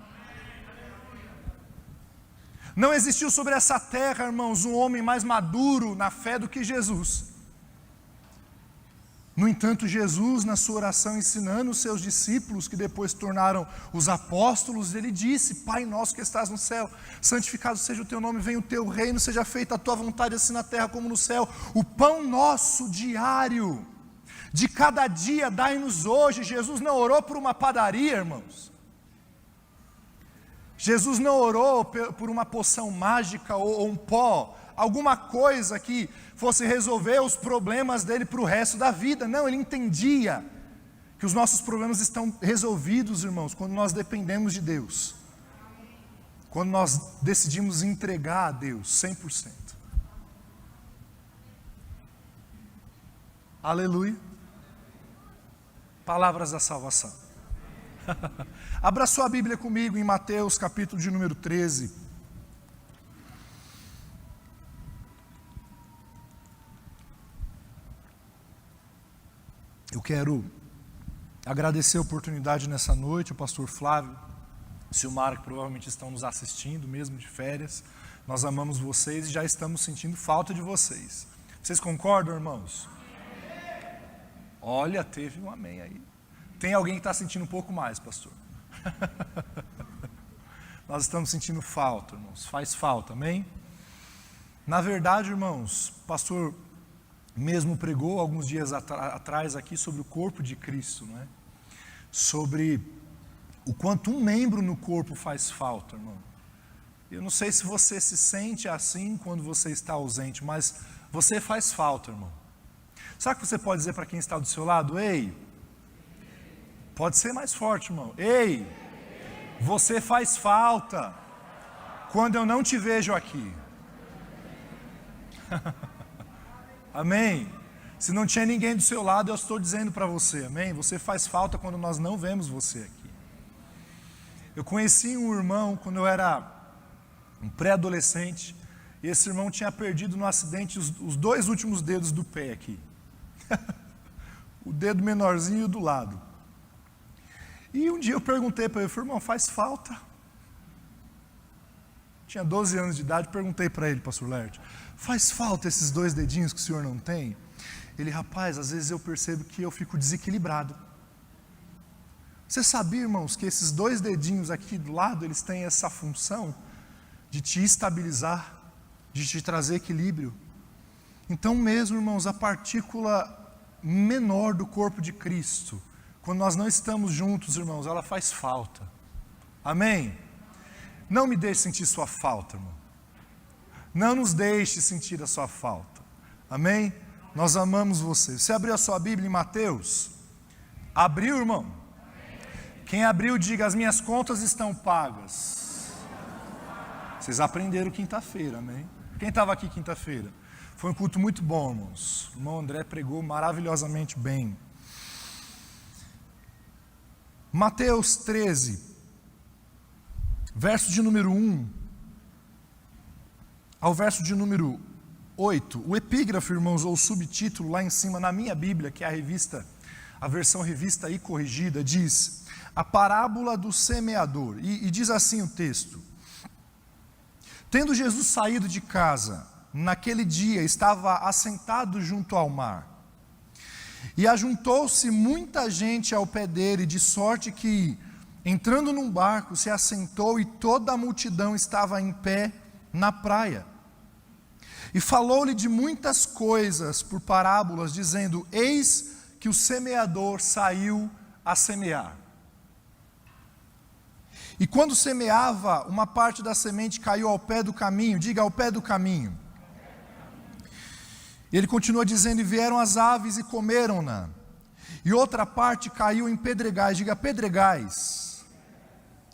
Não existiu sobre essa terra, irmãos, um homem mais maduro na fé do que Jesus. No entanto, Jesus, na sua oração, ensinando os seus discípulos, que depois se tornaram os apóstolos, ele disse, Pai nosso que estás no céu, santificado seja o teu nome, venha o teu reino, seja feita a tua vontade, assim na terra como no céu. O pão nosso diário. De cada dia dai-nos hoje. Jesus não orou por uma padaria, irmãos. Jesus não orou por uma poção mágica ou um pó, alguma coisa que fosse resolver os problemas dele para o resto da vida. Não, ele entendia que os nossos problemas estão resolvidos, irmãos, quando nós dependemos de Deus. Quando nós decidimos entregar a Deus 100%. Aleluia. Palavras da salvação. Abra sua Bíblia comigo em Mateus capítulo de número 13. Eu quero agradecer a oportunidade nessa noite, o pastor Flávio, o Silmar, que provavelmente estão nos assistindo, mesmo de férias. Nós amamos vocês e já estamos sentindo falta de vocês. Vocês concordam, irmãos? Olha, teve um amém aí. Tem alguém que está sentindo um pouco mais, pastor? Nós estamos sentindo falta, irmãos. Faz falta, amém? Na verdade, irmãos, o pastor mesmo pregou alguns dias atrás aqui sobre o corpo de Cristo, não é? Sobre o quanto um membro no corpo faz falta, irmão. Eu não sei se você se sente assim quando você está ausente, mas você faz falta, irmão. Sabe o que você pode dizer para quem está do seu lado? Ei, pode ser mais forte, irmão. Ei, você faz falta quando eu não te vejo aqui. Amém? Se não tinha ninguém do seu lado, eu estou dizendo para você, amém? Você faz falta quando nós não vemos você aqui. Eu conheci um irmão quando eu era um pré-adolescente, e esse irmão tinha perdido no acidente os 2 últimos dedos do pé aqui. O dedo menorzinho e o do lado. E um dia eu perguntei para ele, falei, irmão, faz falta? Tinha 12 anos de idade, perguntei para ele, pastor Lert, faz falta esses 2 dedinhos que o senhor não tem? Ele, rapaz, às vezes eu percebo que eu fico desequilibrado. Você sabia, irmãos, que esses 2 dedinhos aqui do lado, eles têm essa função de te estabilizar, de te trazer equilíbrio? Então mesmo, irmãos, a partícula menor do corpo de Cristo, quando nós não estamos juntos, irmãos, ela faz falta. Amém? Não me deixe sentir sua falta, irmão. Não nos deixe sentir a sua falta. Amém? Nós amamos você. Você abriu a sua Bíblia em Mateus? Abriu, irmão? Quem abriu, diga, as minhas contas estão pagas. Vocês aprenderam quinta-feira, amém? Quem estava aqui quinta-feira? Foi um culto muito bom, irmãos. O irmão André pregou maravilhosamente bem. Mateus 13, verso de número 1 ao verso de número 8. O epígrafe, irmãos, ou o subtítulo lá em cima na minha Bíblia, que é a versão revista e corrigida, diz: a parábola do semeador. E diz assim o texto: tendo Jesus saído de casa, naquele dia estava assentado junto ao mar, e ajuntou-se muita gente ao pé dele, de sorte que, entrando num barco, se assentou, e toda a multidão estava em pé na praia. E falou-lhe de muitas coisas por parábolas, dizendo: eis que o semeador saiu a semear. E quando semeava, uma parte da semente caiu ao pé do caminho. Diga, ao pé do caminho. Ele continua dizendo: e vieram as aves e comeram-na. E outra parte caiu em pedregais. Diga, pedregais.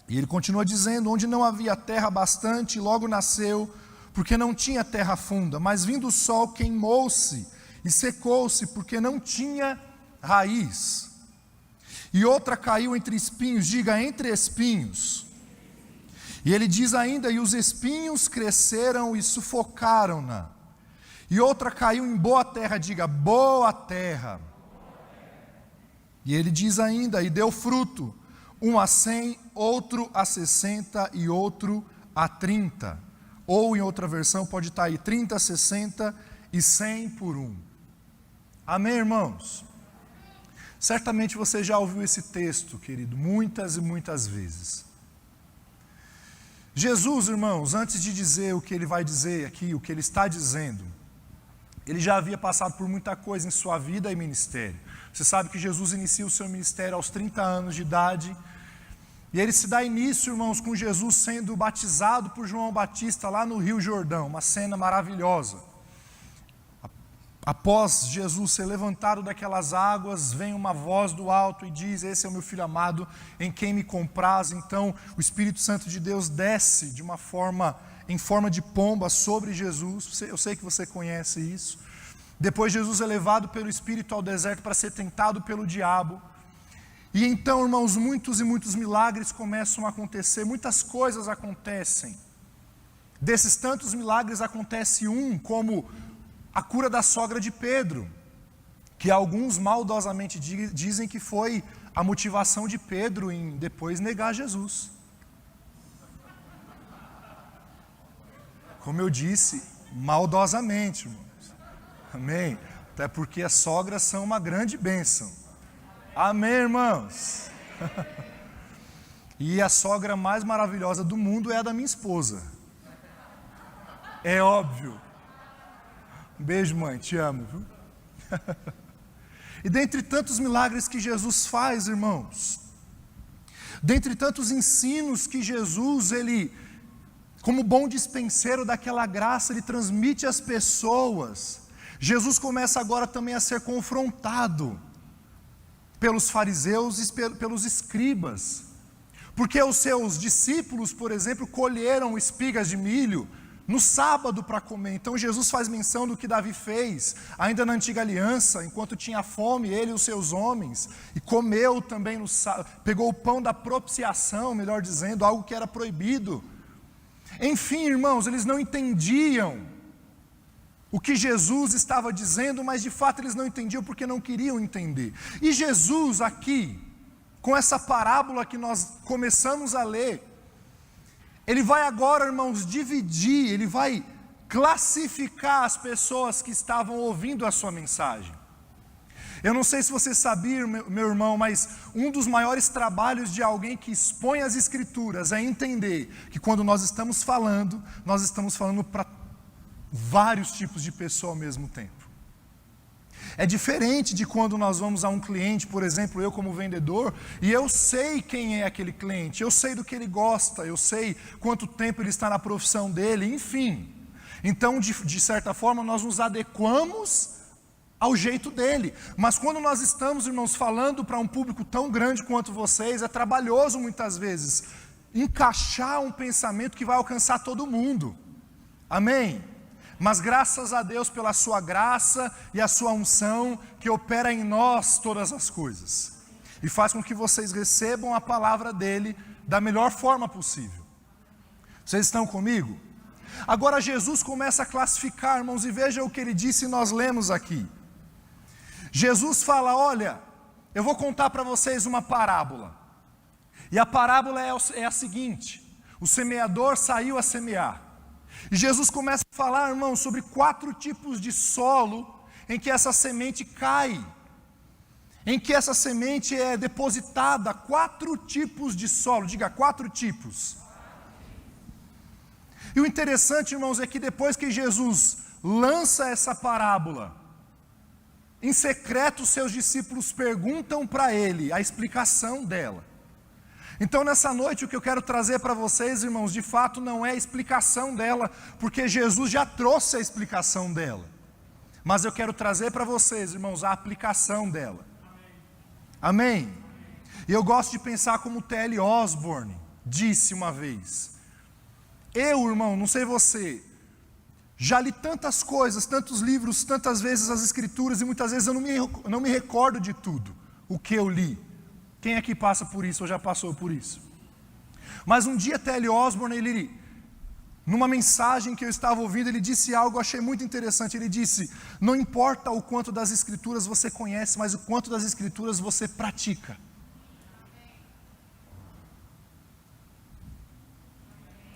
E ele continua dizendo: onde não havia terra bastante, logo nasceu, porque não tinha terra funda. Mas vindo o sol, queimou-se e secou-se, porque não tinha raiz. E outra caiu entre espinhos. Diga, entre espinhos. E ele diz ainda: e os espinhos cresceram e sufocaram-na. E outra caiu em boa terra. Diga, boa terra. E ele diz ainda: e deu fruto, um a 100, outro a 60 e outro a 30. Ou em outra versão pode estar aí 30, 60 e 100 por 1. Amém, irmãos? Certamente você já ouviu esse texto, querido, muitas e muitas vezes. Jesus, irmãos, antes de dizer o que ele vai dizer aqui, o que ele está dizendo, ele já havia passado por muita coisa em sua vida e ministério. Você sabe que Jesus inicia o seu ministério aos 30 anos de idade. E ele se dá início, irmãos, com Jesus sendo batizado por João Batista lá no Rio Jordão. Uma cena maravilhosa. Após Jesus ser levantado daquelas águas, vem uma voz do alto e diz: esse é o meu filho amado, em quem me compraz. Então o Espírito Santo de Deus desce de uma forma, em forma de pomba sobre Jesus. Eu sei que você conhece isso. Depois Jesus é levado pelo Espírito ao deserto para ser tentado pelo diabo. E então, irmãos, muitos e muitos milagres começam a acontecer, muitas coisas acontecem. Desses tantos milagres acontece um, como a cura da sogra de Pedro, que alguns maldosamente dizem que foi a motivação de Pedro em depois negar Jesus. Como eu disse, maldosamente, irmãos. Amém? Até porque as sogras são uma grande bênção. Amém, irmãos? E a sogra mais maravilhosa do mundo é a da minha esposa. É óbvio. Um beijo, mãe, te amo, viu? E dentre tantos milagres que Jesus faz, irmãos, dentre tantos ensinos que Jesus, ele, como bom dispenseiro daquela graça, ele transmite às pessoas, Jesus começa agora também a ser confrontado pelos fariseus e pelos escribas, porque os seus discípulos, por exemplo, colheram espigas de milho no sábado para comer. Então Jesus faz menção do que Davi fez, ainda na antiga aliança, enquanto tinha fome, ele e os seus homens, e comeu também no sábado, pegou o pão da propiciação, melhor dizendo, algo que era proibido. Enfim, irmãos, eles não entendiam o que Jesus estava dizendo, mas de fato eles não entendiam porque não queriam entender. E Jesus aqui, com essa parábola que nós começamos a ler, ele vai agora, irmãos, dividir, ele vai classificar as pessoas que estavam ouvindo a sua mensagem. Eu não sei se você sabia, meu irmão, mas um dos maiores trabalhos de alguém que expõe as Escrituras é entender que quando nós estamos falando para vários tipos de pessoa ao mesmo tempo. É diferente de quando nós vamos a um cliente, por exemplo, eu como vendedor, e eu sei quem é aquele cliente, eu sei do que ele gosta, eu sei quanto tempo ele está na profissão dele, enfim. Então, de certa forma, nós nos adequamos ao jeito dele. Mas quando nós estamos, irmãos, falando para um público tão grande quanto vocês, é trabalhoso muitas vezes encaixar um pensamento que vai alcançar todo mundo. Amém? Mas graças a Deus pela sua graça e a sua unção que opera em nós todas as coisas. E faz com que vocês recebam a palavra dele da melhor forma possível. Vocês estão comigo? Agora Jesus começa a classificar, irmãos, e veja o que ele disse e nós lemos aqui. Jesus fala: olha, eu vou contar para vocês uma parábola. E a parábola é a seguinte: o semeador saiu a semear. E Jesus começa a falar, irmão, sobre 4 tipos de solo em que essa semente cai, em que essa semente é depositada. 4 tipos de solo, diga 4 tipos. E o interessante, irmãos, é que depois que Jesus lança essa parábola, em secreto os seus discípulos perguntam para ele a explicação dela. Então nessa noite o que eu quero trazer para vocês, irmãos, de fato não é a explicação dela, porque Jesus já trouxe a explicação dela. Mas eu quero trazer para vocês, irmãos, a aplicação dela. Amém? E eu gosto de pensar como T.L. Osborne disse uma vez. Eu, irmão, não sei você, já li tantas coisas, tantos livros, tantas vezes as Escrituras, e muitas vezes eu não me recordo de tudo o que eu li. Quem aqui passa por isso ou já passou por isso? Mas um dia T.L. Osborne, ele, numa mensagem que eu estava ouvindo, ele disse algo que eu achei muito interessante. Ele disse: não importa o quanto das Escrituras você conhece, mas o quanto das Escrituras você pratica.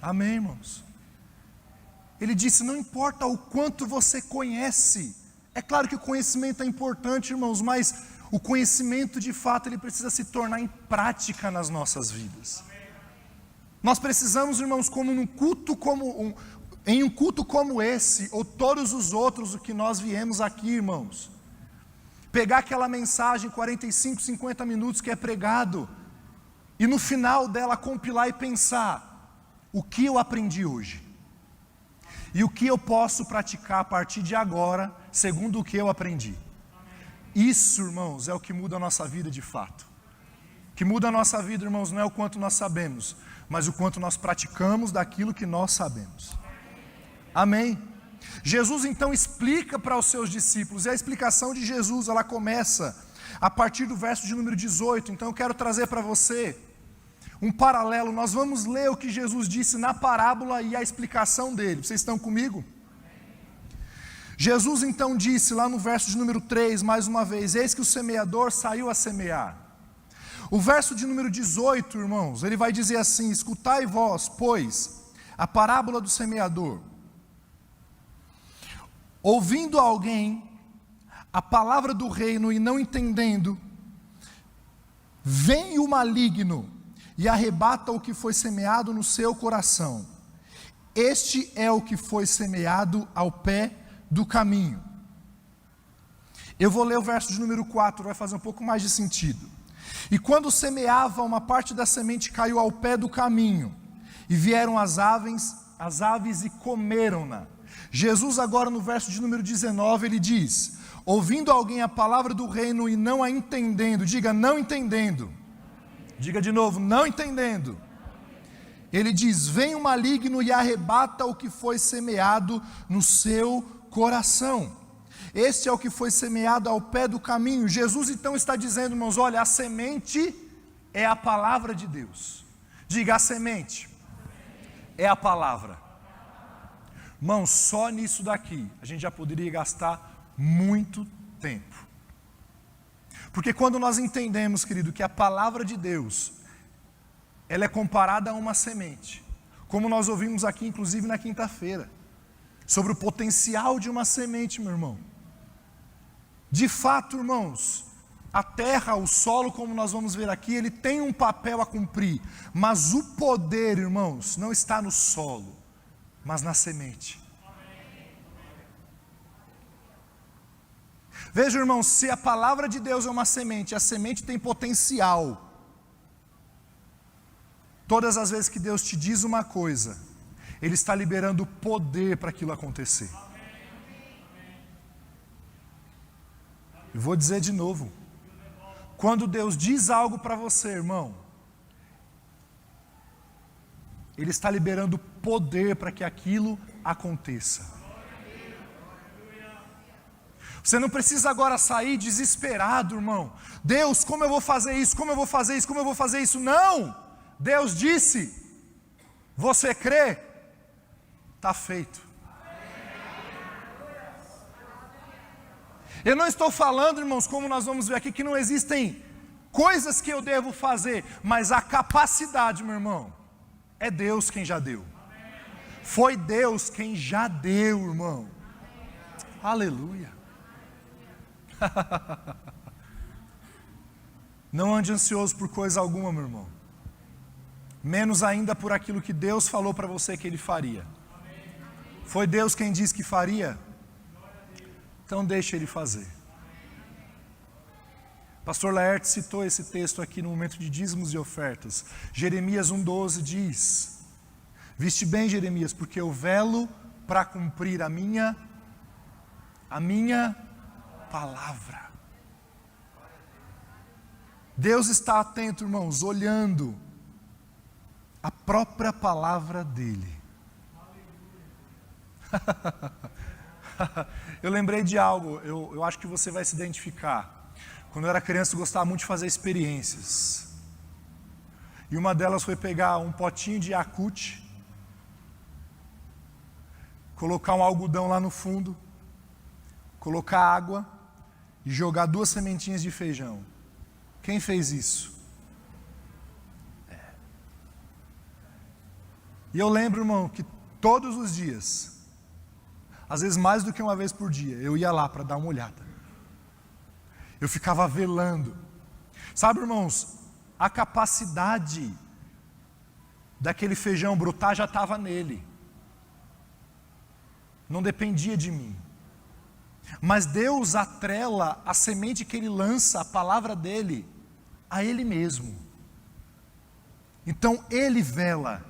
Amém, irmãos? Ele disse: não importa o quanto você conhece. É claro que o conhecimento é importante, irmãos, mas o conhecimento de fato ele precisa se tornar em prática nas nossas vidas. Nós precisamos, irmãos, em um culto como esse, ou todos os outros, o que nós viemos aqui, irmãos, pegar aquela mensagem, 45, 50 minutos que é pregado, e no final dela compilar e pensar, o que eu aprendi hoje? E o que eu posso praticar a partir de agora, segundo o que eu aprendi? Isso, irmãos, é o que muda a nossa vida de fato. O que muda a nossa vida, irmãos, não é o quanto nós sabemos, mas o quanto nós praticamos daquilo que nós sabemos. Amém? Jesus então explica para os seus discípulos, e a explicação de Jesus, ela começa a partir do verso de número 18, então eu quero trazer para você um paralelo. Nós vamos ler o que Jesus disse na parábola e a explicação dele. Vocês estão comigo? Jesus então disse lá no verso de número 3, mais uma vez, eis que o semeador saiu a semear. O verso de número 18, irmãos, ele vai dizer assim, escutai vós, pois, a parábola do semeador. Ouvindo alguém a palavra do reino e não entendendo, vem o maligno e arrebata o que foi semeado no seu coração. Este é o que foi semeado ao pé do caminho. Eu vou ler o verso de número 4, vai fazer um pouco mais de sentido. E quando semeava, uma parte da semente caiu ao pé do caminho, e vieram as aves e comeram-na. Jesus agora no verso de número 19, ele diz, ouvindo alguém a palavra do reino e não a entendendo, diga não entendendo, diga de novo, não entendendo. Ele diz, vem o maligno e arrebata o que foi semeado no seu coração. Este é o que foi semeado ao pé do caminho. Jesus então está dizendo, irmãos, olha, a semente é a palavra de Deus. Diga, a semente é a palavra. Irmãos, só nisso daqui a gente já poderia gastar muito tempo. Porque quando nós entendemos, querido, que a palavra de Deus, ela é comparada a uma semente, como nós ouvimos aqui, inclusive na quinta-feira, sobre o potencial de uma semente, meu irmão. De fato, irmãos, a terra, o solo, como nós vamos ver aqui, ele tem um papel a cumprir, mas o poder, irmãos, não está no solo, mas na semente. Veja, irmãos, se a palavra de Deus é uma semente, a semente tem potencial. Todas as vezes que Deus te diz uma coisa, Ele está liberando poder para aquilo acontecer. Eu vou dizer de novo. Quando Deus diz algo para você, irmão, Ele está liberando poder para que aquilo aconteça. Você não precisa agora sair desesperado, irmão. Deus, como eu vou fazer isso? Como eu vou fazer isso? Como eu vou fazer isso? Não! Deus disse. Você crê? Está feito. Eu não estou falando, irmãos, como nós vamos ver aqui, que não existem coisas que eu devo fazer, mas a capacidade, meu irmão, é Deus quem já deu. Foi Deus quem já deu, irmão. Aleluia. Não ande ansioso por coisa alguma, meu irmão. Menos ainda por aquilo que Deus falou para você que Ele faria. Foi Deus quem disse que faria? Então deixe Ele fazer. Pastor Laerte citou esse texto aqui no momento de dízimos e ofertas. Jeremias 1,12 diz: viste bem, Jeremias, porque eu velo para cumprir a minha palavra. Deus está atento, irmãos, olhando a própria palavra dEle. Eu lembrei de algo, eu acho que você vai se identificar. Quando eu era criança eu gostava muito de fazer experiências. E uma delas foi pegar um potinho de Yakult, colocar um algodão lá no fundo, colocar água e jogar 2 sementinhas de feijão. Quem fez isso? E eu lembro, irmão, que todos os dias, às vezes mais do que uma vez por dia, eu ia lá para dar uma olhada. Eu ficava velando. Sabe, irmãos, a capacidade daquele feijão brotar já estava nele. Não dependia de mim. Mas Deus atrela a semente que Ele lança, a palavra dEle, a Ele mesmo. Então Ele vela,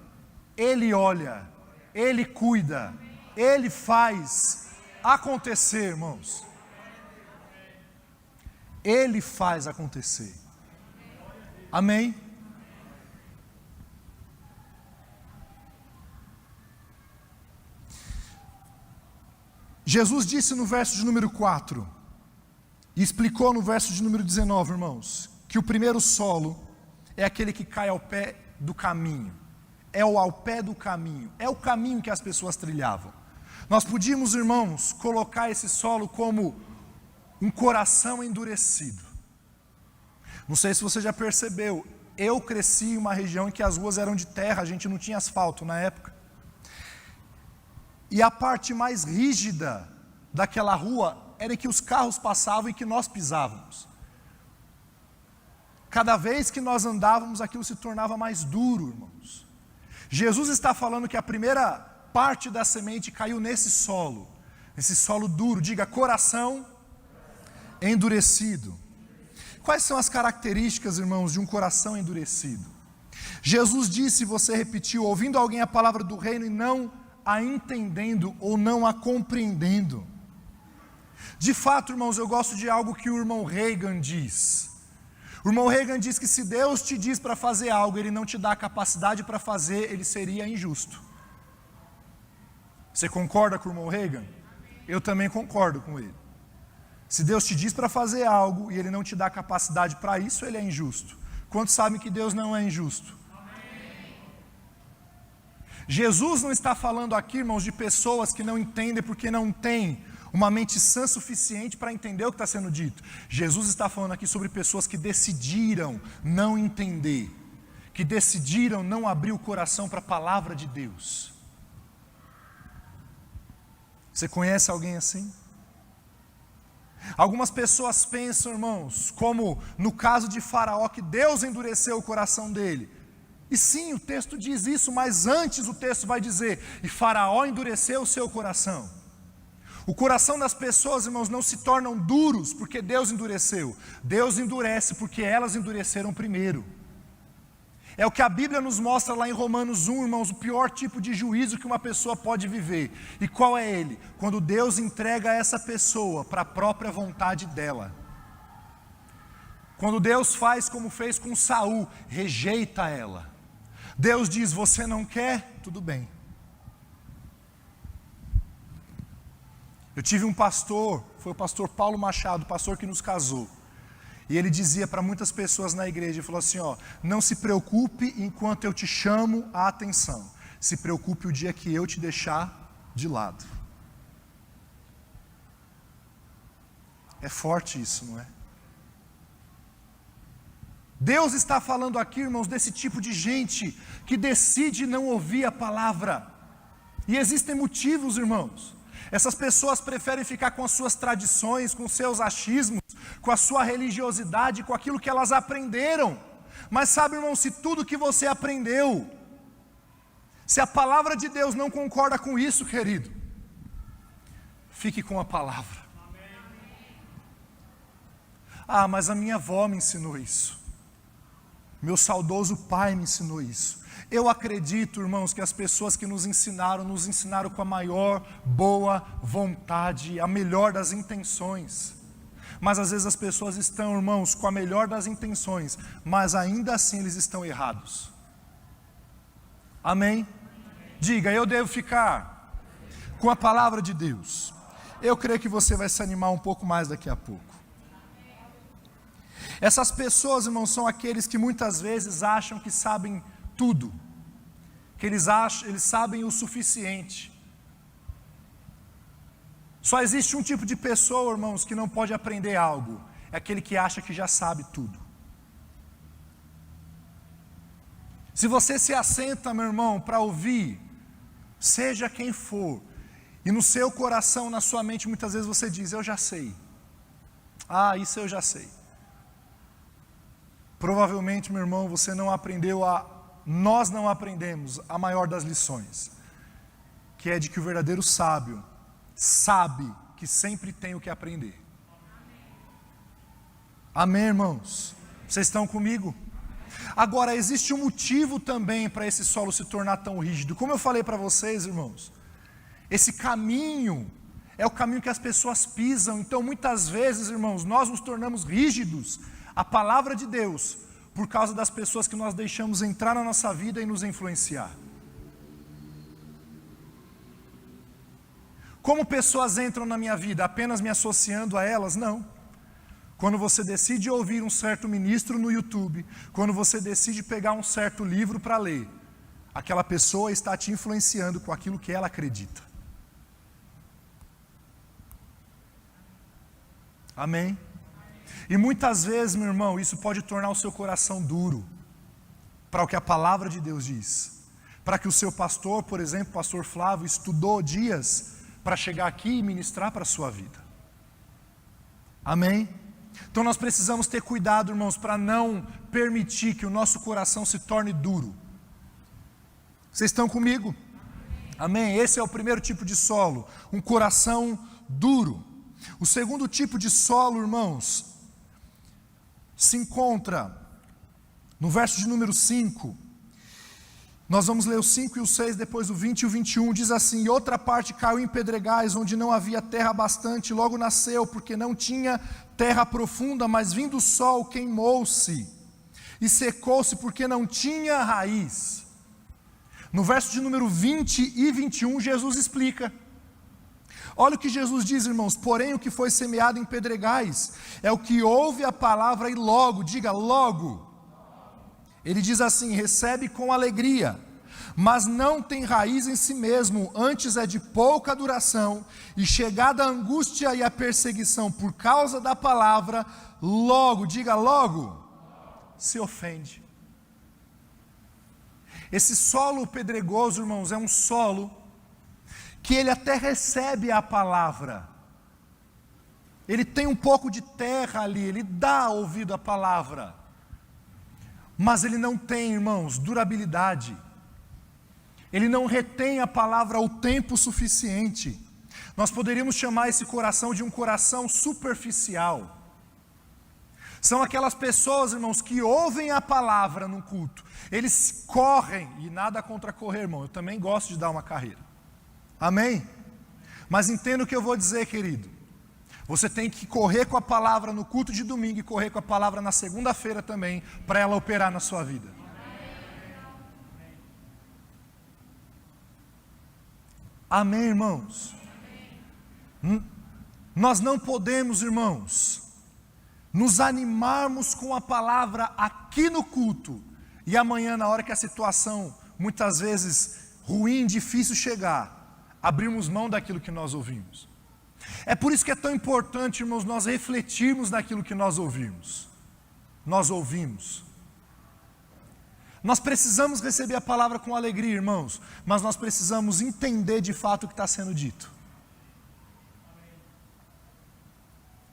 Ele olha, Ele cuida, Ele faz acontecer, irmãos. Ele faz acontecer. Amém? Jesus disse no verso de número 4, e explicou no verso de número 19, irmãos, que o primeiro solo é aquele que cai ao pé do caminho. É o ao pé do caminho, é o caminho que as pessoas trilhavam. Nós podíamos, irmãos, colocar esse solo como um coração endurecido. Não sei se você já percebeu, eu cresci em uma região em que as ruas eram de terra, a gente não tinha asfalto na época. E a parte mais rígida daquela rua era em que os carros passavam e que nós pisávamos. Cada vez que nós andávamos, aquilo se tornava mais duro, irmãos. Jesus está falando que a primeira parte da semente caiu nesse solo duro, diga coração endurecido. Quais são as características, irmãos, de um coração endurecido? Jesus disse, você repetiu, ouvindo alguém a palavra do reino e não a entendendo ou não a compreendendo. De fato, irmãos, eu gosto de algo que o irmão Reagan diz. O irmão Reagan diz que se Deus te diz para fazer algo, Ele não te dá a capacidade para fazer, Ele seria injusto. Você concorda com o irmão Reagan? Eu também concordo com ele. Se Deus te diz para fazer algo e Ele não te dá a capacidade para isso, Ele é injusto. Quantos sabem que Deus não é injusto? Jesus não está falando aqui, irmãos, de pessoas que não entendem porque não têm uma mente sã suficiente para entender o que está sendo dito. Jesus está falando aqui sobre pessoas que decidiram não entender, que decidiram não abrir o coração para a palavra de Deus. Você conhece alguém assim? Algumas pessoas pensam, irmãos, como no caso de Faraó, que Deus endureceu o coração dele. E sim, o texto diz isso, mas antes o texto vai dizer, e Faraó endureceu o seu coração. O coração das pessoas, irmãos, não se tornam duros porque Deus endureceu. Deus endurece porque elas endureceram primeiro. É o que a Bíblia nos mostra lá em Romanos 1, irmãos, o pior tipo de juízo que uma pessoa pode viver. E qual é ele? Quando Deus entrega essa pessoa para a própria vontade dela. Quando Deus faz como fez com Saul, rejeita ela. Deus diz, você não quer? Tudo bem. Eu tive um pastor, foi o pastor Paulo Machado, o pastor que nos casou. E ele dizia para muitas pessoas na igreja, ele falou assim, não se preocupe enquanto eu te chamo a atenção. Se preocupe o dia que eu te deixar de lado. É forte isso, não é? Deus está falando aqui, irmãos, desse tipo de gente que decide não ouvir a palavra. E existem motivos, irmãos. Essas pessoas preferem ficar com as suas tradições, com seus achismos, com a sua religiosidade, com aquilo que elas aprenderam. Mas sabe, irmão, se tudo que você aprendeu, se a palavra de Deus não concorda com isso, querido, fique com a palavra. Ah, mas a minha avó me ensinou isso. Meu saudoso pai me ensinou isso. Eu acredito, irmãos, que as pessoas que nos ensinaram com a maior boa vontade, a melhor das intenções. Mas às vezes as pessoas estão, irmãos, com a melhor das intenções, mas ainda assim eles estão errados. Amém? Diga, eu devo ficar com a palavra de Deus. Eu creio que você vai se animar um pouco mais daqui a pouco. Essas pessoas, irmãos, são aqueles que muitas vezes acham que sabem tudo, que eles sabem o suficiente. Só existe um tipo de pessoa, irmãos, que não pode aprender algo, é aquele que acha que já sabe tudo. Se você se assenta, meu irmão, para ouvir, seja quem for, e no seu coração, na sua mente, muitas vezes você diz, eu já sei. Ah, isso eu já sei. Provavelmente, meu irmão, você não aprendeu nós não aprendemos a maior das lições, que é de que o verdadeiro sábio sabe que sempre tem o que aprender. Amém, irmãos? Vocês estão comigo? Agora, existe um motivo também para esse solo se tornar tão rígido. Como eu falei para vocês, irmãos, esse caminho é o caminho que as pessoas pisam. Então, muitas vezes, irmãos, nós nos tornamos rígidos à palavra de Deus por causa das pessoas que nós deixamos entrar na nossa vida e nos influenciar. Como pessoas entram na minha vida? Apenas me associando a elas? Não. Quando você decide ouvir um certo ministro no YouTube, quando você decide pegar um certo livro para ler, aquela pessoa está te influenciando com aquilo que ela acredita. Amém? E muitas vezes, meu irmão, isso pode tornar o seu coração duro para o que a palavra de Deus diz. Para que o seu pastor, por exemplo, o pastor Flávio, estudou dias para chegar aqui e ministrar para a sua vida. Amém? Então nós precisamos ter cuidado, irmãos, para não permitir que o nosso coração se torne duro. Vocês estão comigo? Amém? Esse é o primeiro tipo de solo, um coração duro. O segundo tipo de solo, irmãos, se encontra no verso de número 5. Nós vamos ler o 5 e o 6, depois o 20 e o 21, diz assim: e outra parte caiu em pedregais, onde não havia terra bastante, logo nasceu, porque não tinha terra profunda, mas vindo o sol queimou-se, e secou-se, porque não tinha raiz. No verso de número 20 e 21, Jesus explica. Olha o que Jesus diz, irmãos: porém o que foi semeado em pedregais, é o que ouve a palavra e logo, diga logo, ele diz assim: recebe com alegria, mas não tem raiz em si mesmo, antes é de pouca duração, e chegada a angústia e a perseguição por causa da palavra, logo, diga logo, se ofende. Esse solo pedregoso, irmãos, é um solo que ele até recebe a palavra, ele tem um pouco de terra ali, ele dá ouvido à palavra, mas ele não tem, irmãos, durabilidade, ele não retém a palavra o tempo suficiente. Nós poderíamos chamar esse coração de um coração superficial. São aquelas pessoas, irmãos, que ouvem a palavra no culto, eles correm, e nada contra correr, irmão, eu também gosto de dar uma carreira, amém? Mas entenda o que eu vou dizer, querido, você tem que correr com a palavra no culto de domingo e correr com a palavra na segunda-feira também, para ela operar na sua vida. Amém, irmãos? Nós não podemos, irmãos, nos animarmos com a palavra aqui no culto, e amanhã, na hora que a situação, muitas vezes ruim, difícil chegar, abrirmos mão daquilo que nós ouvimos. É por isso que é tão importante, irmãos, nós refletirmos naquilo que nós ouvimos. Nós ouvimos. Nós precisamos receber a palavra com alegria, irmãos, mas nós precisamos entender de fato o que está sendo dito.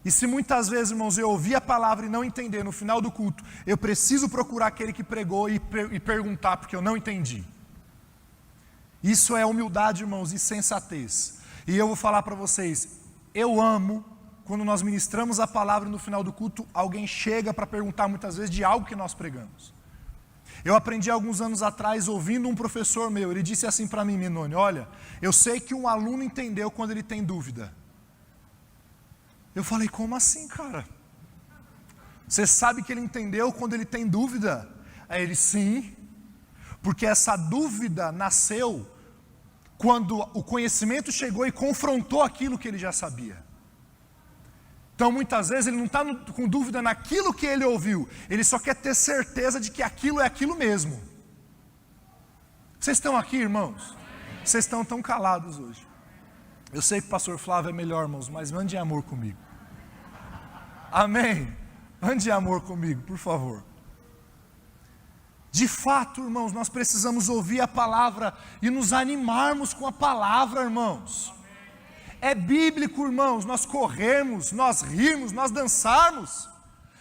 E se muitas vezes, irmãos, eu ouvir a palavra e não entender no final do culto, eu preciso procurar aquele que pregou e perguntar, porque eu não entendi. Isso é humildade, irmãos, e sensatez. E eu vou falar para vocês, eu amo quando nós ministramos a palavra e no final do culto alguém chega para perguntar muitas vezes de algo que nós pregamos. Eu aprendi alguns anos atrás ouvindo um professor meu, ele disse assim para mim: Menone, olha, eu sei que um aluno entendeu quando ele tem dúvida. Eu falei: como assim, cara? Você sabe que ele entendeu quando ele tem dúvida? Aí ele: sim, porque essa dúvida nasceu quando o conhecimento chegou e confrontou aquilo que ele já sabia. Então muitas vezes ele não está com dúvida naquilo que ele ouviu, ele só quer ter certeza de que aquilo é aquilo mesmo. Vocês estão aqui, irmãos? Vocês estão tão calados hoje. Eu sei que o pastor Flávio é melhor, irmãos, mas mande amor comigo. Amém? Mande amor comigo, por favor. De fato, irmãos, nós precisamos ouvir a palavra e nos animarmos com a palavra, irmãos. É bíblico, irmãos, nós corrermos, nós rirmos, nós dançarmos,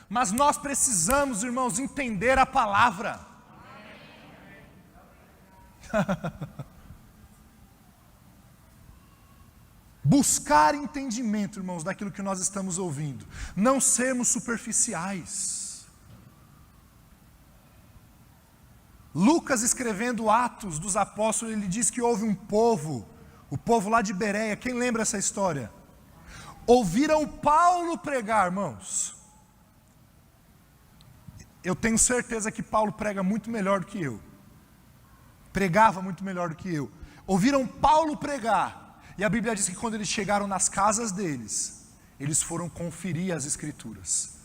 mas nós precisamos, irmãos, entender a palavra. buscar entendimento, irmãos, daquilo que nós estamos ouvindo, não sermos superficiais. Lucas, escrevendo Atos dos Apóstolos, ele diz que houve um povo, o povo lá de Bereia, quem lembra essa história? Ouviram Paulo pregar, irmãos. Eu tenho certeza que Paulo prega muito melhor do que eu. Pregava muito melhor do que eu. Ouviram Paulo pregar. E a Bíblia diz que quando eles chegaram nas casas deles, eles foram conferir as Escrituras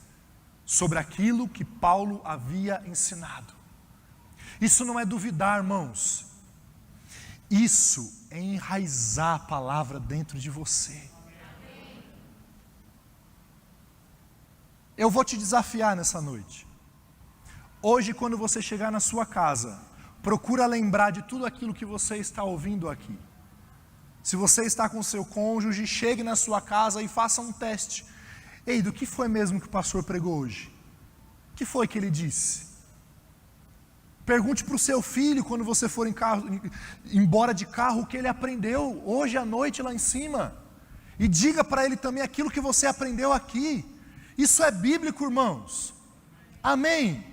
sobre aquilo que Paulo havia ensinado. Isso não é duvidar, irmãos. Isso é enraizar a palavra dentro de você. Eu vou te desafiar nessa noite. Hoje, quando você chegar na sua casa, procura lembrar de tudo aquilo que você está ouvindo aqui. Se você está com seu cônjuge, chegue na sua casa e faça um teste. Ei, do que foi mesmo que o pastor pregou hoje? O que foi que ele disse? Pergunte para o seu filho, quando você for embora de carro, o que ele aprendeu hoje à noite lá em cima. E diga para ele também aquilo que você aprendeu aqui. Isso é bíblico, irmãos. Amém?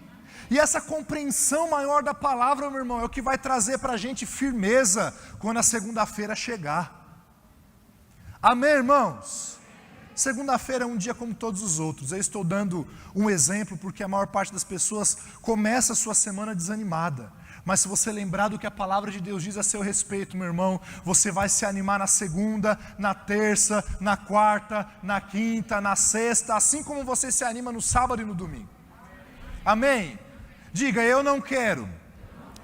E essa compreensão maior da palavra, meu irmão, é o que vai trazer para a gente firmeza quando a segunda-feira chegar. Amém, irmãos? Segunda-feira é um dia como todos os outros. Eu estou dando um exemplo porque a maior parte das pessoas começa a sua semana desanimada. Mas se você lembrar do que a palavra de Deus diz a seu respeito, meu irmão, você vai se animar na segunda, na terça, na quarta, na quinta, na sexta, assim como você se anima no sábado e no domingo. Amém? Diga, eu não quero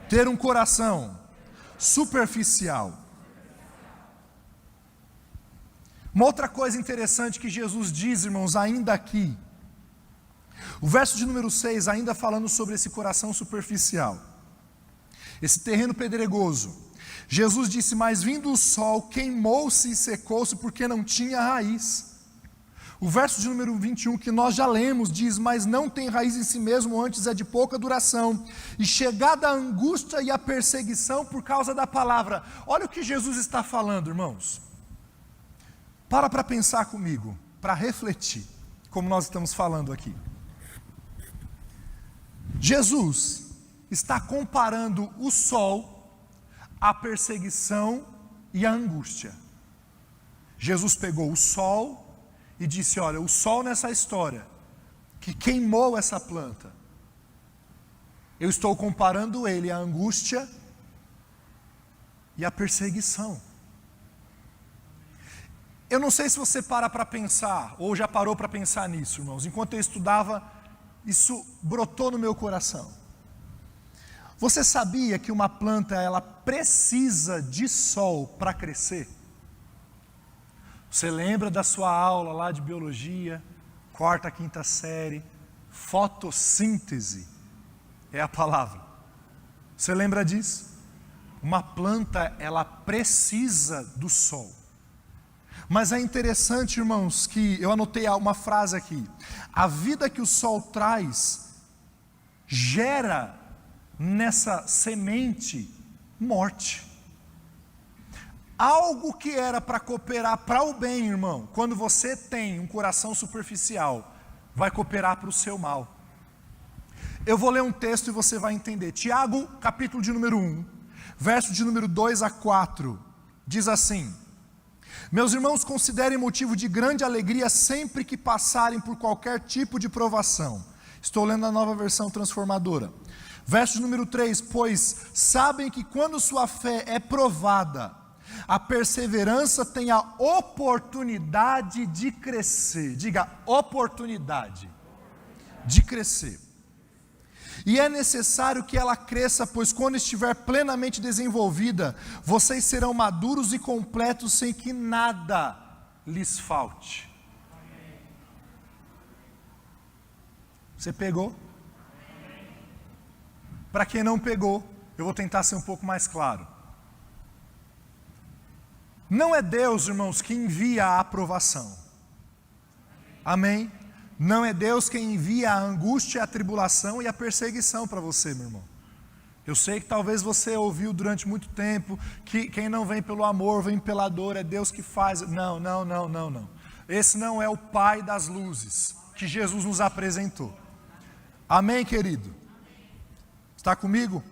ter um coração superficial. Uma outra coisa interessante que Jesus diz, irmãos, ainda aqui, o verso de número 6, ainda falando sobre esse coração superficial, esse terreno pedregoso. Jesus disse, mas vindo o sol, queimou-se e secou-se porque não tinha raiz. O verso de número 21, que nós já lemos, diz, mas não tem raiz em si mesmo, antes é de pouca duração, e chegada a angústia e a perseguição por causa da palavra. Olha o que Jesus está falando, irmãos. Para pensar comigo, para refletir, como nós estamos falando aqui. Jesus está comparando o sol, a perseguição e a angústia. Jesus pegou o sol e disse, olha, o sol nessa história, que queimou essa planta, eu estou comparando ele à angústia e à perseguição. Eu não sei se você para pensar, ou já parou para pensar nisso, irmãos. Enquanto eu estudava, isso brotou no meu coração. Você sabia que uma planta, ela precisa de sol para crescer? Você lembra da sua aula lá de biologia, 4ª, 5ª série, fotossíntese é a palavra. Você lembra disso? Uma planta, ela precisa do sol. Mas é interessante, irmãos, que eu anotei uma frase aqui. A vida que o sol traz gera nessa semente morte. Algo que era para cooperar para o bem, irmão, quando você tem um coração superficial, vai cooperar para o seu mal. Eu vou ler um texto e você vai entender. Tiago, capítulo de número 1, verso de número 2 a 4, diz assim: meus irmãos, considerem motivo de grande alegria sempre que passarem por qualquer tipo de provação. Estou lendo a Nova Versão Transformadora. Verso de número 3, pois sabem que quando sua fé é provada, a perseverança tem a oportunidade de crescer. Diga, oportunidade de crescer. E é necessário que ela cresça, pois quando estiver plenamente desenvolvida, vocês serão maduros e completos sem que nada lhes falte. Você pegou? Para quem não pegou, eu vou tentar ser um pouco mais claro. Não é Deus, irmãos, que envia a aprovação. Amém? Não é Deus quem envia a angústia, a tribulação e a perseguição para você, meu irmão. Eu sei que talvez você ouviu durante muito tempo que quem não vem pelo amor, vem pela dor, é Deus que faz. Não. Esse não é o Pai das luzes que Jesus nos apresentou. Amém, querido? Está comigo?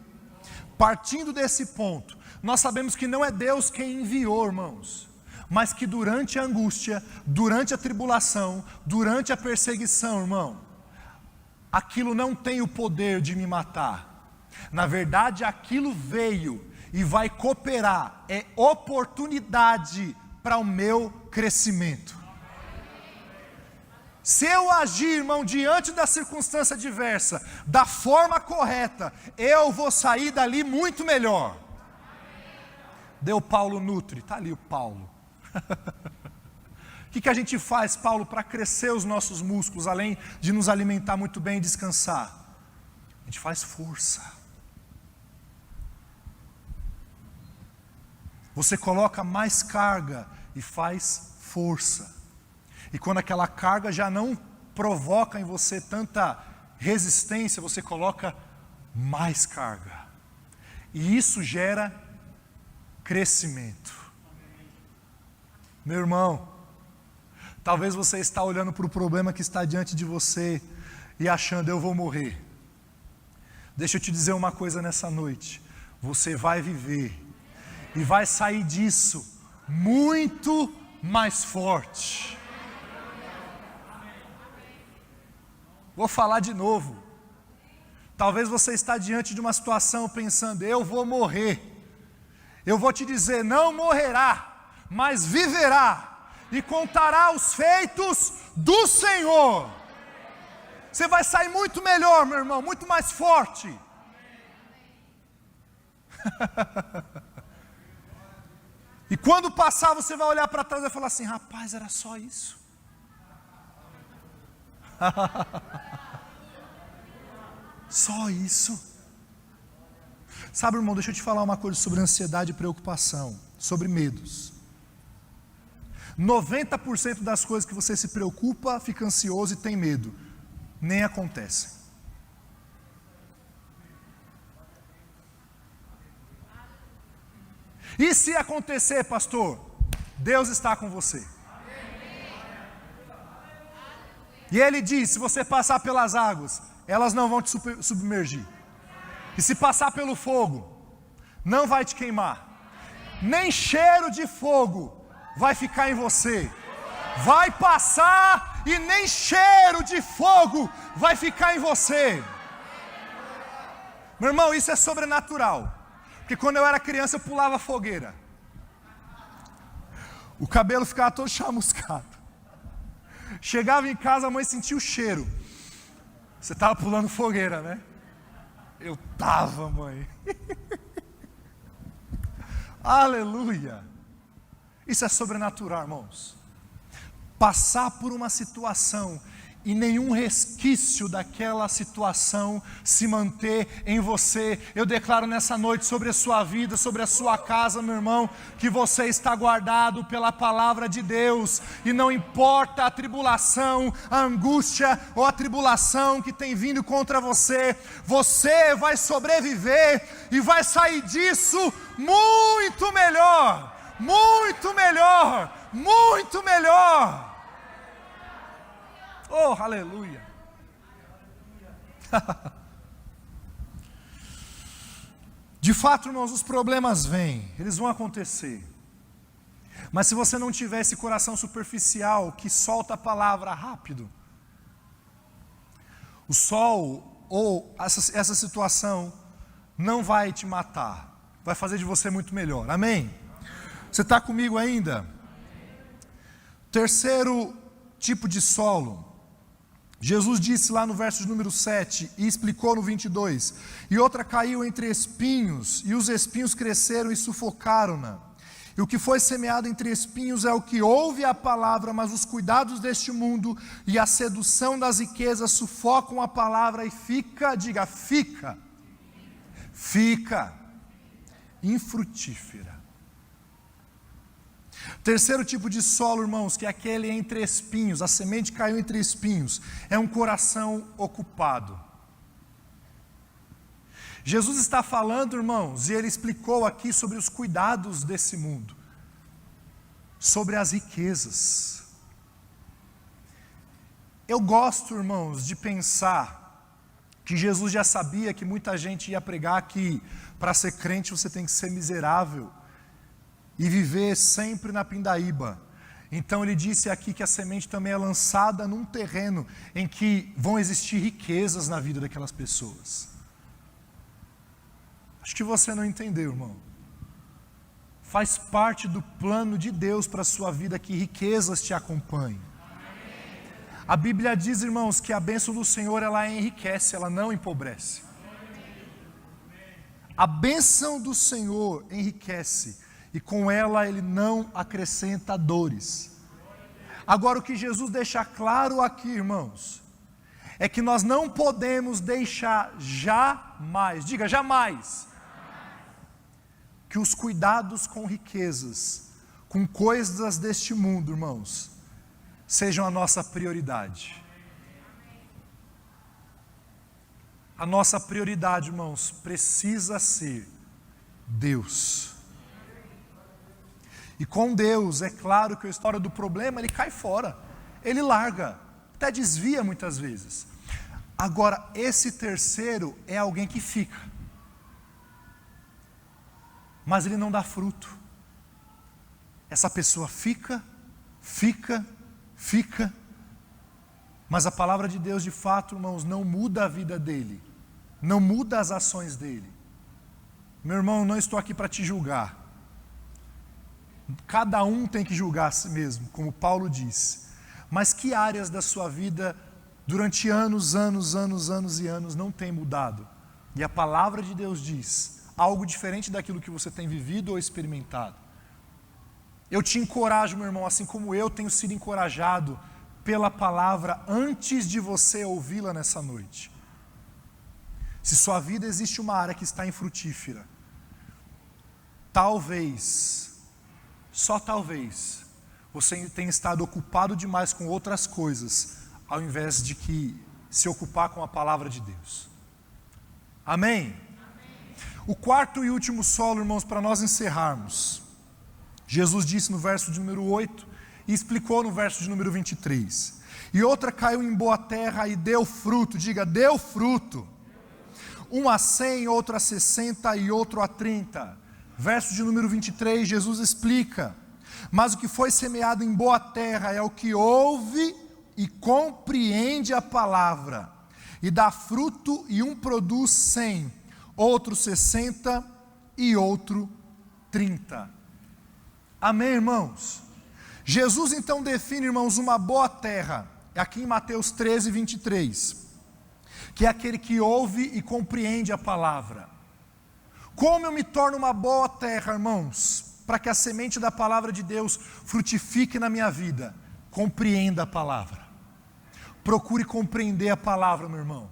Partindo desse ponto, nós sabemos que não é Deus quem enviou, irmãos, mas que durante a angústia, durante a tribulação, durante a perseguição, irmão, aquilo não tem o poder de me matar. Na verdade, aquilo veio e vai cooperar, é oportunidade para o meu crescimento. Se eu agir, irmão, diante da circunstância adversa, da forma correta, eu vou sair dali muito melhor. Deu Paulo Nutri, está ali o Paulo. O que a gente faz, Paulo, para crescer os nossos músculos, além de nos alimentar muito bem e descansar? A gente faz força. Você coloca mais carga e faz força. E quando aquela carga já não provoca em você tanta resistência, você coloca mais carga. E isso gera crescimento. Meu irmão, talvez você está olhando para o problema que está diante de você e achando, eu vou morrer. Deixa eu te dizer uma coisa nessa noite. Você vai viver e vai sair disso muito mais forte. Vou falar de novo. Talvez você está diante de uma situação pensando, eu vou morrer. Eu vou te dizer, não morrerá, mas viverá e contará os feitos do Senhor. Você vai sair muito melhor, meu irmão, muito mais forte. E quando passar, você vai olhar para trás e vai falar assim, rapaz, era só isso. Só isso. Sabe, irmão, deixa eu te falar uma coisa sobre ansiedade e preocupação, sobre medos. 90% das coisas que você se preocupa, fica ansioso e tem medo, nem acontecem. E se acontecer, pastor, Deus está com você. E Ele diz, se você passar pelas águas, elas não vão te submergir. E se passar pelo fogo, não vai te queimar. Nem cheiro de fogo vai ficar em você. Vai passar e nem cheiro de fogo vai ficar em você. Meu irmão, isso é sobrenatural. Porque quando eu era criança eu pulava fogueira. O cabelo ficava todo chamuscado. Chegava em casa, a mãe sentia o cheiro. Você estava pulando fogueira, né? Eu estava, mãe. Aleluia. Isso é sobrenatural, irmãos. Passar por uma situação e nenhum resquício daquela situação se manter em você. Eu declaro nessa noite sobre a sua vida, sobre a sua casa, meu irmão, que você está guardado pela palavra de Deus. E não importa a tribulação, a angústia ou a tribulação que tem vindo contra você, você vai sobreviver e vai sair disso muito melhor, muito melhor, muito melhor. Oh, aleluia. De fato, irmãos, os problemas vêm, eles vão acontecer. Mas se você não tiver esse coração superficial que solta a palavra rápido, o sol ou essa situação não vai te matar, vai fazer de você muito melhor. Amém? Você está comigo ainda? Terceiro tipo de solo. Jesus disse lá no verso de número 7 e explicou no 22, e outra caiu entre espinhos, e os espinhos cresceram e sufocaram-na. E o que foi semeado entre espinhos é o que ouve a palavra, mas os cuidados deste mundo e a sedução das riquezas sufocam a palavra e fica infrutífera. Terceiro tipo de solo, irmãos, que é aquele entre espinhos, a semente caiu entre espinhos, é um coração ocupado. Jesus está falando, irmãos, e ele explicou aqui sobre os cuidados desse mundo, sobre as riquezas. Eu gosto, irmãos, de pensar que Jesus já sabia que muita gente ia pregar que para ser crente você tem que ser miserável e viver sempre na pindaíba. Então ele disse aqui que a semente também é lançada num terreno em que vão existir riquezas na vida daquelas pessoas. Acho que você não entendeu, irmão. Faz parte do plano de Deus para a sua vida que riquezas te acompanhem. A Bíblia diz, irmãos, que a bênção do Senhor, ela enriquece, ela não empobrece. A bênção do Senhor enriquece, e com ela Ele não acrescenta dores. Agora, o que Jesus deixa claro aqui, irmãos, é que nós não podemos deixar jamais, diga jamais, que os cuidados com riquezas, com coisas deste mundo, irmãos, sejam a nossa prioridade. A nossa prioridade, irmãos, precisa ser Deus. E com Deus, é claro que a história do problema, ele cai fora, ele larga, até desvia muitas vezes. Agora, esse terceiro é alguém que fica, mas ele não dá fruto. Essa pessoa fica, mas a palavra de Deus, de fato, irmãos, não muda a vida dele, não muda as ações dele. Meu irmão, eu não estou aqui para te julgar. Cada um tem que julgar a si mesmo, como Paulo disse. Mas que áreas da sua vida, durante anos e anos, não tem mudado? E a palavra de Deus diz algo diferente daquilo que você tem vivido ou experimentado. Eu te encorajo, meu irmão, assim como eu tenho sido encorajado pela palavra antes de você ouvi-la nessa noite. Se sua vida existe uma área que está infrutífera, talvez, só talvez, você tenha estado ocupado demais com outras coisas, ao invés de que se ocupar com a palavra de Deus. Amém? O quarto e último solo, irmãos, para nós encerrarmos. Jesus disse no verso de número 8 e explicou no verso de número 23. E outra caiu em boa terra e deu fruto, diga, deu fruto. Um a 100, outro a 60 e outro a 30. Verso de número 23, Jesus explica. Mas o que foi semeado em boa terra é o que ouve e compreende a palavra. E dá fruto, e um produz 100, outro 60 e outro 30. Amém, irmãos? Jesus então define, irmãos, uma boa terra, aqui em Mateus 13, 23, que é aquele que ouve e compreende a palavra. Como eu me torno uma boa terra, irmãos, para que a semente da palavra de Deus frutifique na minha vida? Compreenda a palavra. Procure compreender a palavra, meu irmão.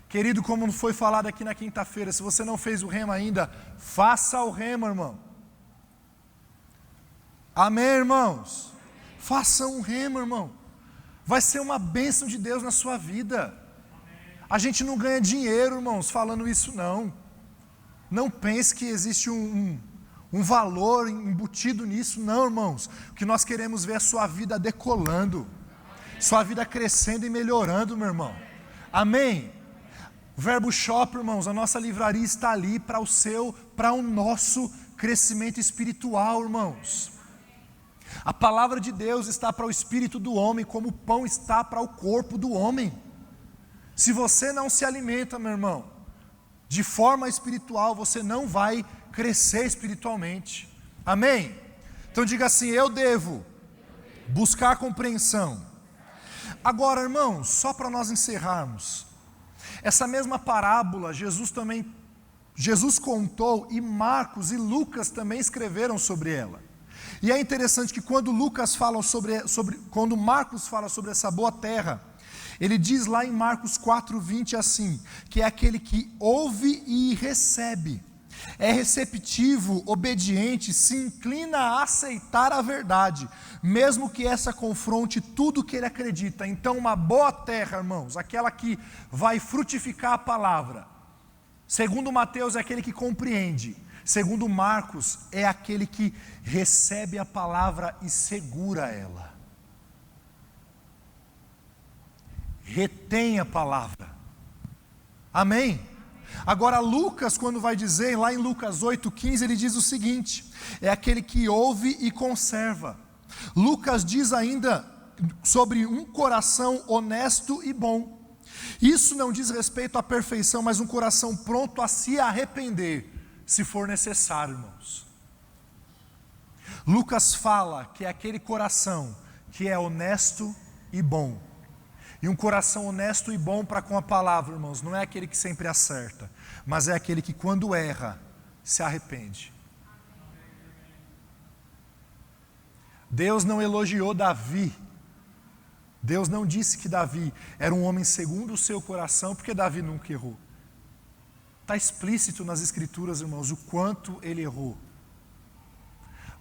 Querido, como foi falado aqui na quinta-feira, se você não fez o rema ainda, faça o rema, irmão. Amém, irmãos? Faça um rema, irmão. Vai ser uma bênção de Deus na sua vida. A gente não ganha dinheiro, irmãos, falando isso não. Não pense que existe um valor embutido nisso, não, irmãos. O que nós queremos ver é a sua vida decolando, sua vida crescendo e melhorando, meu irmão. Amém? Verbo Shop, irmãos, a nossa livraria está ali para o nosso crescimento espiritual, irmãos. A palavra de Deus está para o espírito do homem, como o pão está para o corpo do homem. Se você não se alimenta, meu irmão, de forma espiritual, você não vai crescer espiritualmente. Amém? Então diga assim, eu devo buscar compreensão. Agora, irmãos, só para nós encerrarmos, essa mesma parábola Jesus contou, e Marcos e Lucas também escreveram sobre ela. E é interessante que quando quando Marcos fala sobre essa boa terra, ele diz lá em Marcos 4:20 assim, que é aquele que ouve e recebe, é receptivo, obediente, se inclina a aceitar a verdade, mesmo que essa confronte tudo que ele acredita. Então uma boa terra, irmãos, aquela que vai frutificar a palavra, Segundo Mateus é aquele que compreende. Segundo Marcos é aquele que recebe a palavra e segura ela. Retém a palavra. Amém? Agora Lucas, quando vai dizer, lá em Lucas 8,15, ele diz o seguinte: é aquele que ouve e conserva. Lucas diz ainda sobre um coração honesto e bom. Isso não diz respeito à perfeição, mas um coração pronto a se arrepender, se for necessário, irmãos. Lucas fala que é aquele coração que é honesto e bom. E um coração honesto e bom para com a palavra, irmãos, não é aquele que sempre acerta, mas é aquele que quando erra, se arrepende. Deus não elogiou Davi. Deus não disse que Davi era um homem segundo o seu coração, porque Davi nunca errou. Está explícito nas Escrituras, irmãos, o quanto ele errou.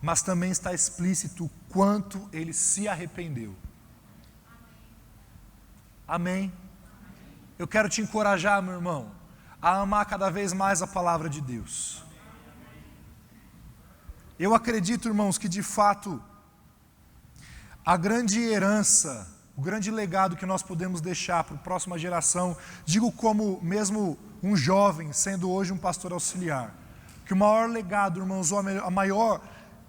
Mas também está explícito o quanto ele se arrependeu. Amém? Eu quero te encorajar, meu irmão, a amar cada vez mais a palavra de Deus. Eu acredito, irmãos, que de fato a grande herança, o grande legado que nós podemos deixar para a próxima geração, digo como mesmo um jovem, sendo hoje um pastor auxiliar, que o maior legado, irmãos, a maior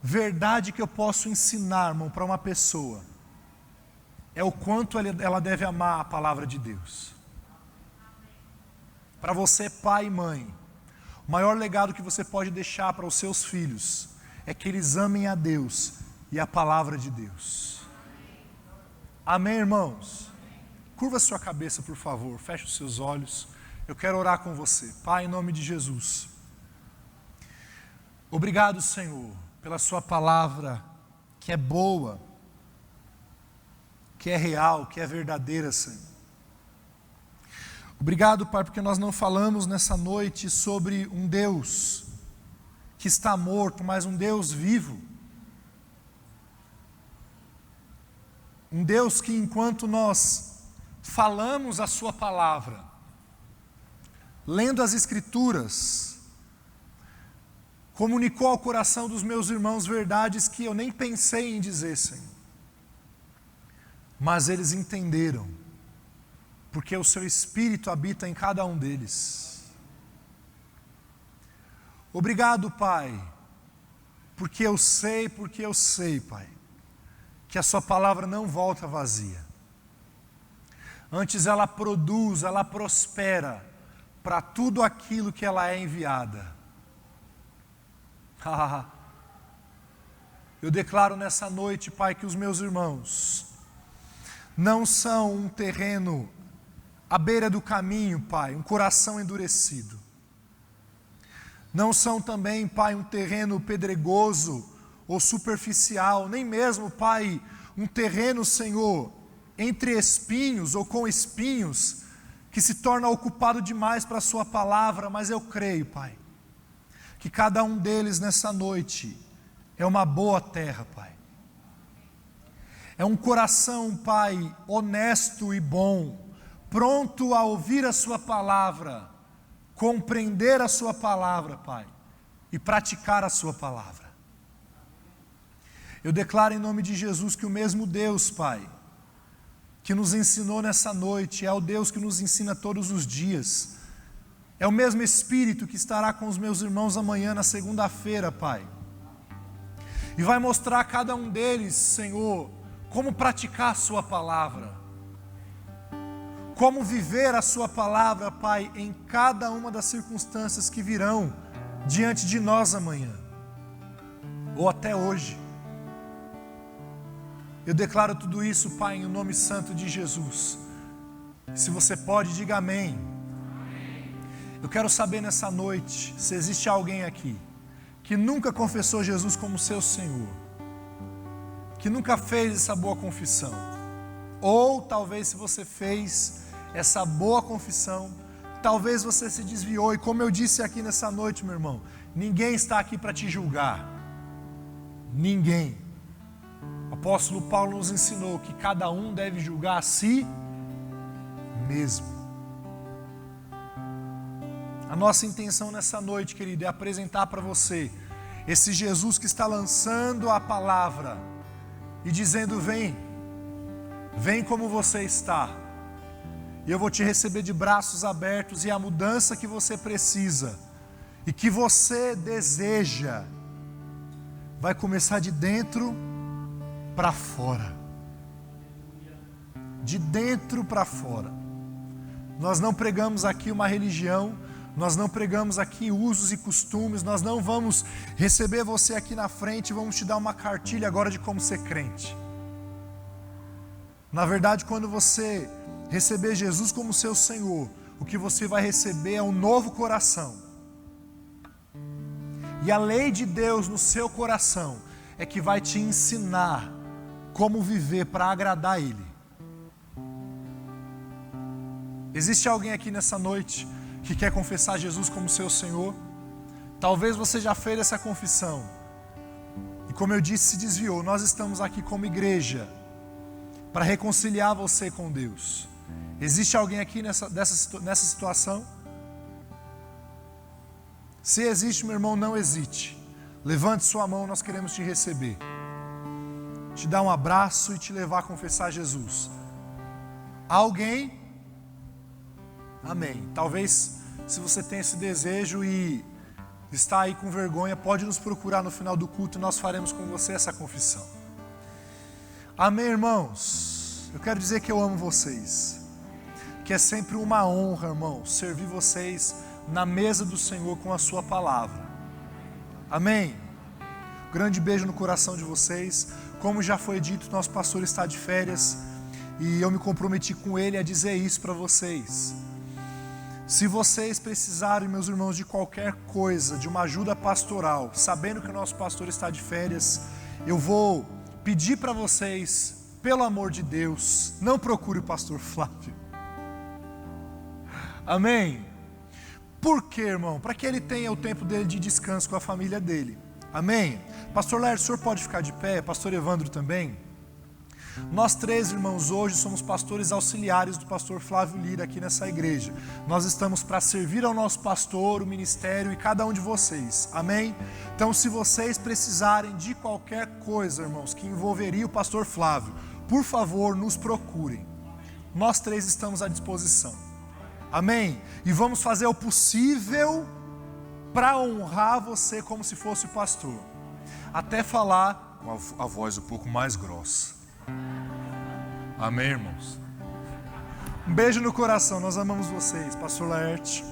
verdade que eu posso ensinar, irmão, para uma pessoa, é o quanto ela deve amar a palavra de Deus. Para você, pai e mãe, o maior legado que você pode deixar para os seus filhos é que eles amem a Deus e a palavra de Deus. Amém, irmãos? Curva sua cabeça, por favor, feche os seus olhos. Eu quero orar com você. Pai, em nome de Jesus, obrigado, Senhor, pela sua palavra, que é boa, que é real, que é verdadeira, Senhor. Obrigado, Pai, porque nós não falamos nessa noite sobre um Deus que está morto, mas um Deus vivo. Um Deus que, enquanto nós falamos a sua palavra, lendo as Escrituras, comunicou ao coração dos meus irmãos verdades que eu nem pensei em dizer, Senhor. Mas eles entenderam, porque o seu Espírito habita em cada um deles. Obrigado, Pai, porque eu sei, Pai, que a sua palavra não volta vazia. Antes ela produz, ela prospera para tudo aquilo que ela é enviada. Eu declaro nessa noite, Pai, que os meus irmãos não são um terreno à beira do caminho, Pai, um coração endurecido. Não são também, Pai, um terreno pedregoso ou superficial, nem mesmo, Pai, um terreno, Senhor, entre espinhos ou com espinhos, que se torna ocupado demais para a sua palavra, mas eu creio, Pai, que cada um deles nessa noite é uma boa terra, Pai. É um coração, Pai, honesto e bom, pronto a ouvir a sua palavra, compreender a sua palavra, Pai, e praticar a sua palavra. Eu declaro em nome de Jesus que o mesmo Deus, Pai, que nos ensinou nessa noite, é o Deus que nos ensina todos os dias. É o mesmo Espírito que estará com os meus irmãos amanhã, na segunda-feira, Pai. E vai mostrar a cada um deles, Senhor, como praticar a sua palavra. Como viver a sua palavra, Pai, em cada uma das circunstâncias que virão diante de nós amanhã. Ou até hoje. Eu declaro tudo isso, Pai, em nome santo de Jesus. Se você pode, diga amém. Eu quero saber nessa noite, se existe alguém aqui que nunca confessou Jesus como seu Senhor, que nunca fez essa boa confissão, ou talvez se você fez essa boa confissão, talvez você se desviou, e como eu disse aqui nessa noite, meu irmão, ninguém está aqui para te julgar, ninguém. O apóstolo Paulo nos ensinou que cada um deve julgar a si mesmo. A nossa intenção nessa noite, querido, é apresentar para você esse Jesus que está lançando a palavra e dizendo: vem, vem como você está, e eu vou te receber de braços abertos, e a mudança que você precisa e que você deseja vai começar de dentro para fora. De dentro para fora. Nós não pregamos aqui uma religião, nós não pregamos aqui usos e costumes, nós não vamos receber você aqui na frente e vamos te dar uma cartilha agora de como ser crente. Na verdade, quando você receber Jesus como seu Senhor, o que você vai receber é um novo coração. E a lei de Deus no seu coração é que vai te ensinar como viver para agradar a Ele. Existe alguém aqui nessa noite que quer confessar Jesus como seu Senhor? Talvez você já fez essa confissão e, como eu disse, se desviou. Nós estamos aqui como igreja para reconciliar você com Deus. Existe alguém aqui nessa situação? Se existe, meu irmão, não hesite. Levante sua mão, nós queremos te receber, te dar um abraço e te levar a confessar Jesus. Alguém? Amém. Talvez, se você tem esse desejo e está aí com vergonha, pode nos procurar no final do culto e nós faremos com você essa confissão. Amém, irmãos? Eu quero dizer que eu amo vocês, que é sempre uma honra, irmãos, servir vocês na mesa do Senhor com a sua palavra. Amém? Grande beijo no coração de vocês. Como já foi dito, nosso pastor está de férias e eu me comprometi com ele a dizer isso para vocês. Se vocês precisarem, meus irmãos, de qualquer coisa, de uma ajuda pastoral, sabendo que o nosso pastor está de férias, eu vou pedir para vocês, pelo amor de Deus, não procure o pastor Flávio. Amém? Por quê, irmão? Para que ele tenha o tempo dele de descanso com a família dele. Amém? Pastor Laércio, o senhor pode ficar de pé? Pastor Evandro também? Nós três, irmãos, hoje somos pastores auxiliares do pastor Flávio Lira aqui nessa igreja. Nós estamos para servir ao nosso pastor, o ministério e cada um de vocês. Amém? Então, se vocês precisarem de qualquer coisa, irmãos, que envolveria o pastor Flávio, por favor, nos procurem. Nós três estamos à disposição. Amém? E vamos fazer o possível para honrar você como se fosse o pastor. Até falar com a voz um pouco mais grossa. Amém, irmãos? Um beijo no coração, nós amamos vocês, pastor Laerte.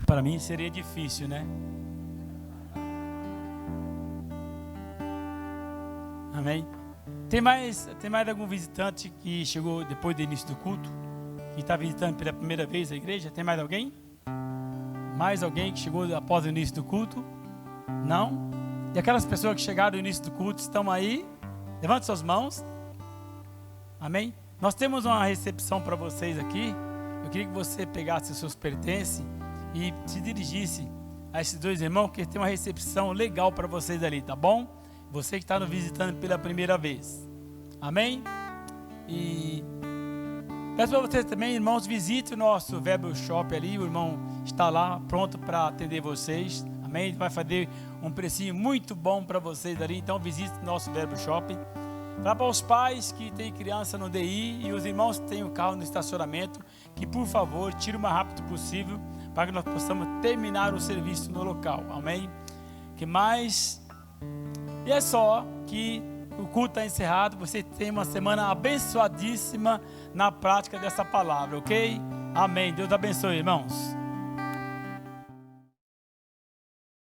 Para mim seria difícil, né? Amém? Tem mais algum visitante que chegou depois do início do culto? Que está visitando pela primeira vez a igreja? Tem mais alguém? Mais alguém que chegou após o início do culto? Não? E aquelas pessoas que chegaram no início do culto estão aí? Levante suas mãos. Amém? Nós temos uma recepção para vocês aqui. Eu queria que você pegasse os seus pertences e se dirigisse a esses dois irmãos, que tem uma recepção legal para vocês ali, tá bom? Você que está nos visitando pela primeira vez. Amém? E peço para vocês também, irmãos, visite o nosso Verbo Shop ali. O irmão está lá pronto para atender vocês. Amém? Ele vai fazer um precinho muito bom para vocês ali. Então visite o nosso Verbo Shop. Para os pais que têm criança no DI e os irmãos que têm o carro no estacionamento, que por favor tire o mais rápido possível para que nós possamos terminar o serviço no local. Amém? Que mais? E é só que o culto está encerrado. Você tem uma semana abençoadíssima na prática dessa palavra, ok? Amém. Deus abençoe, irmãos.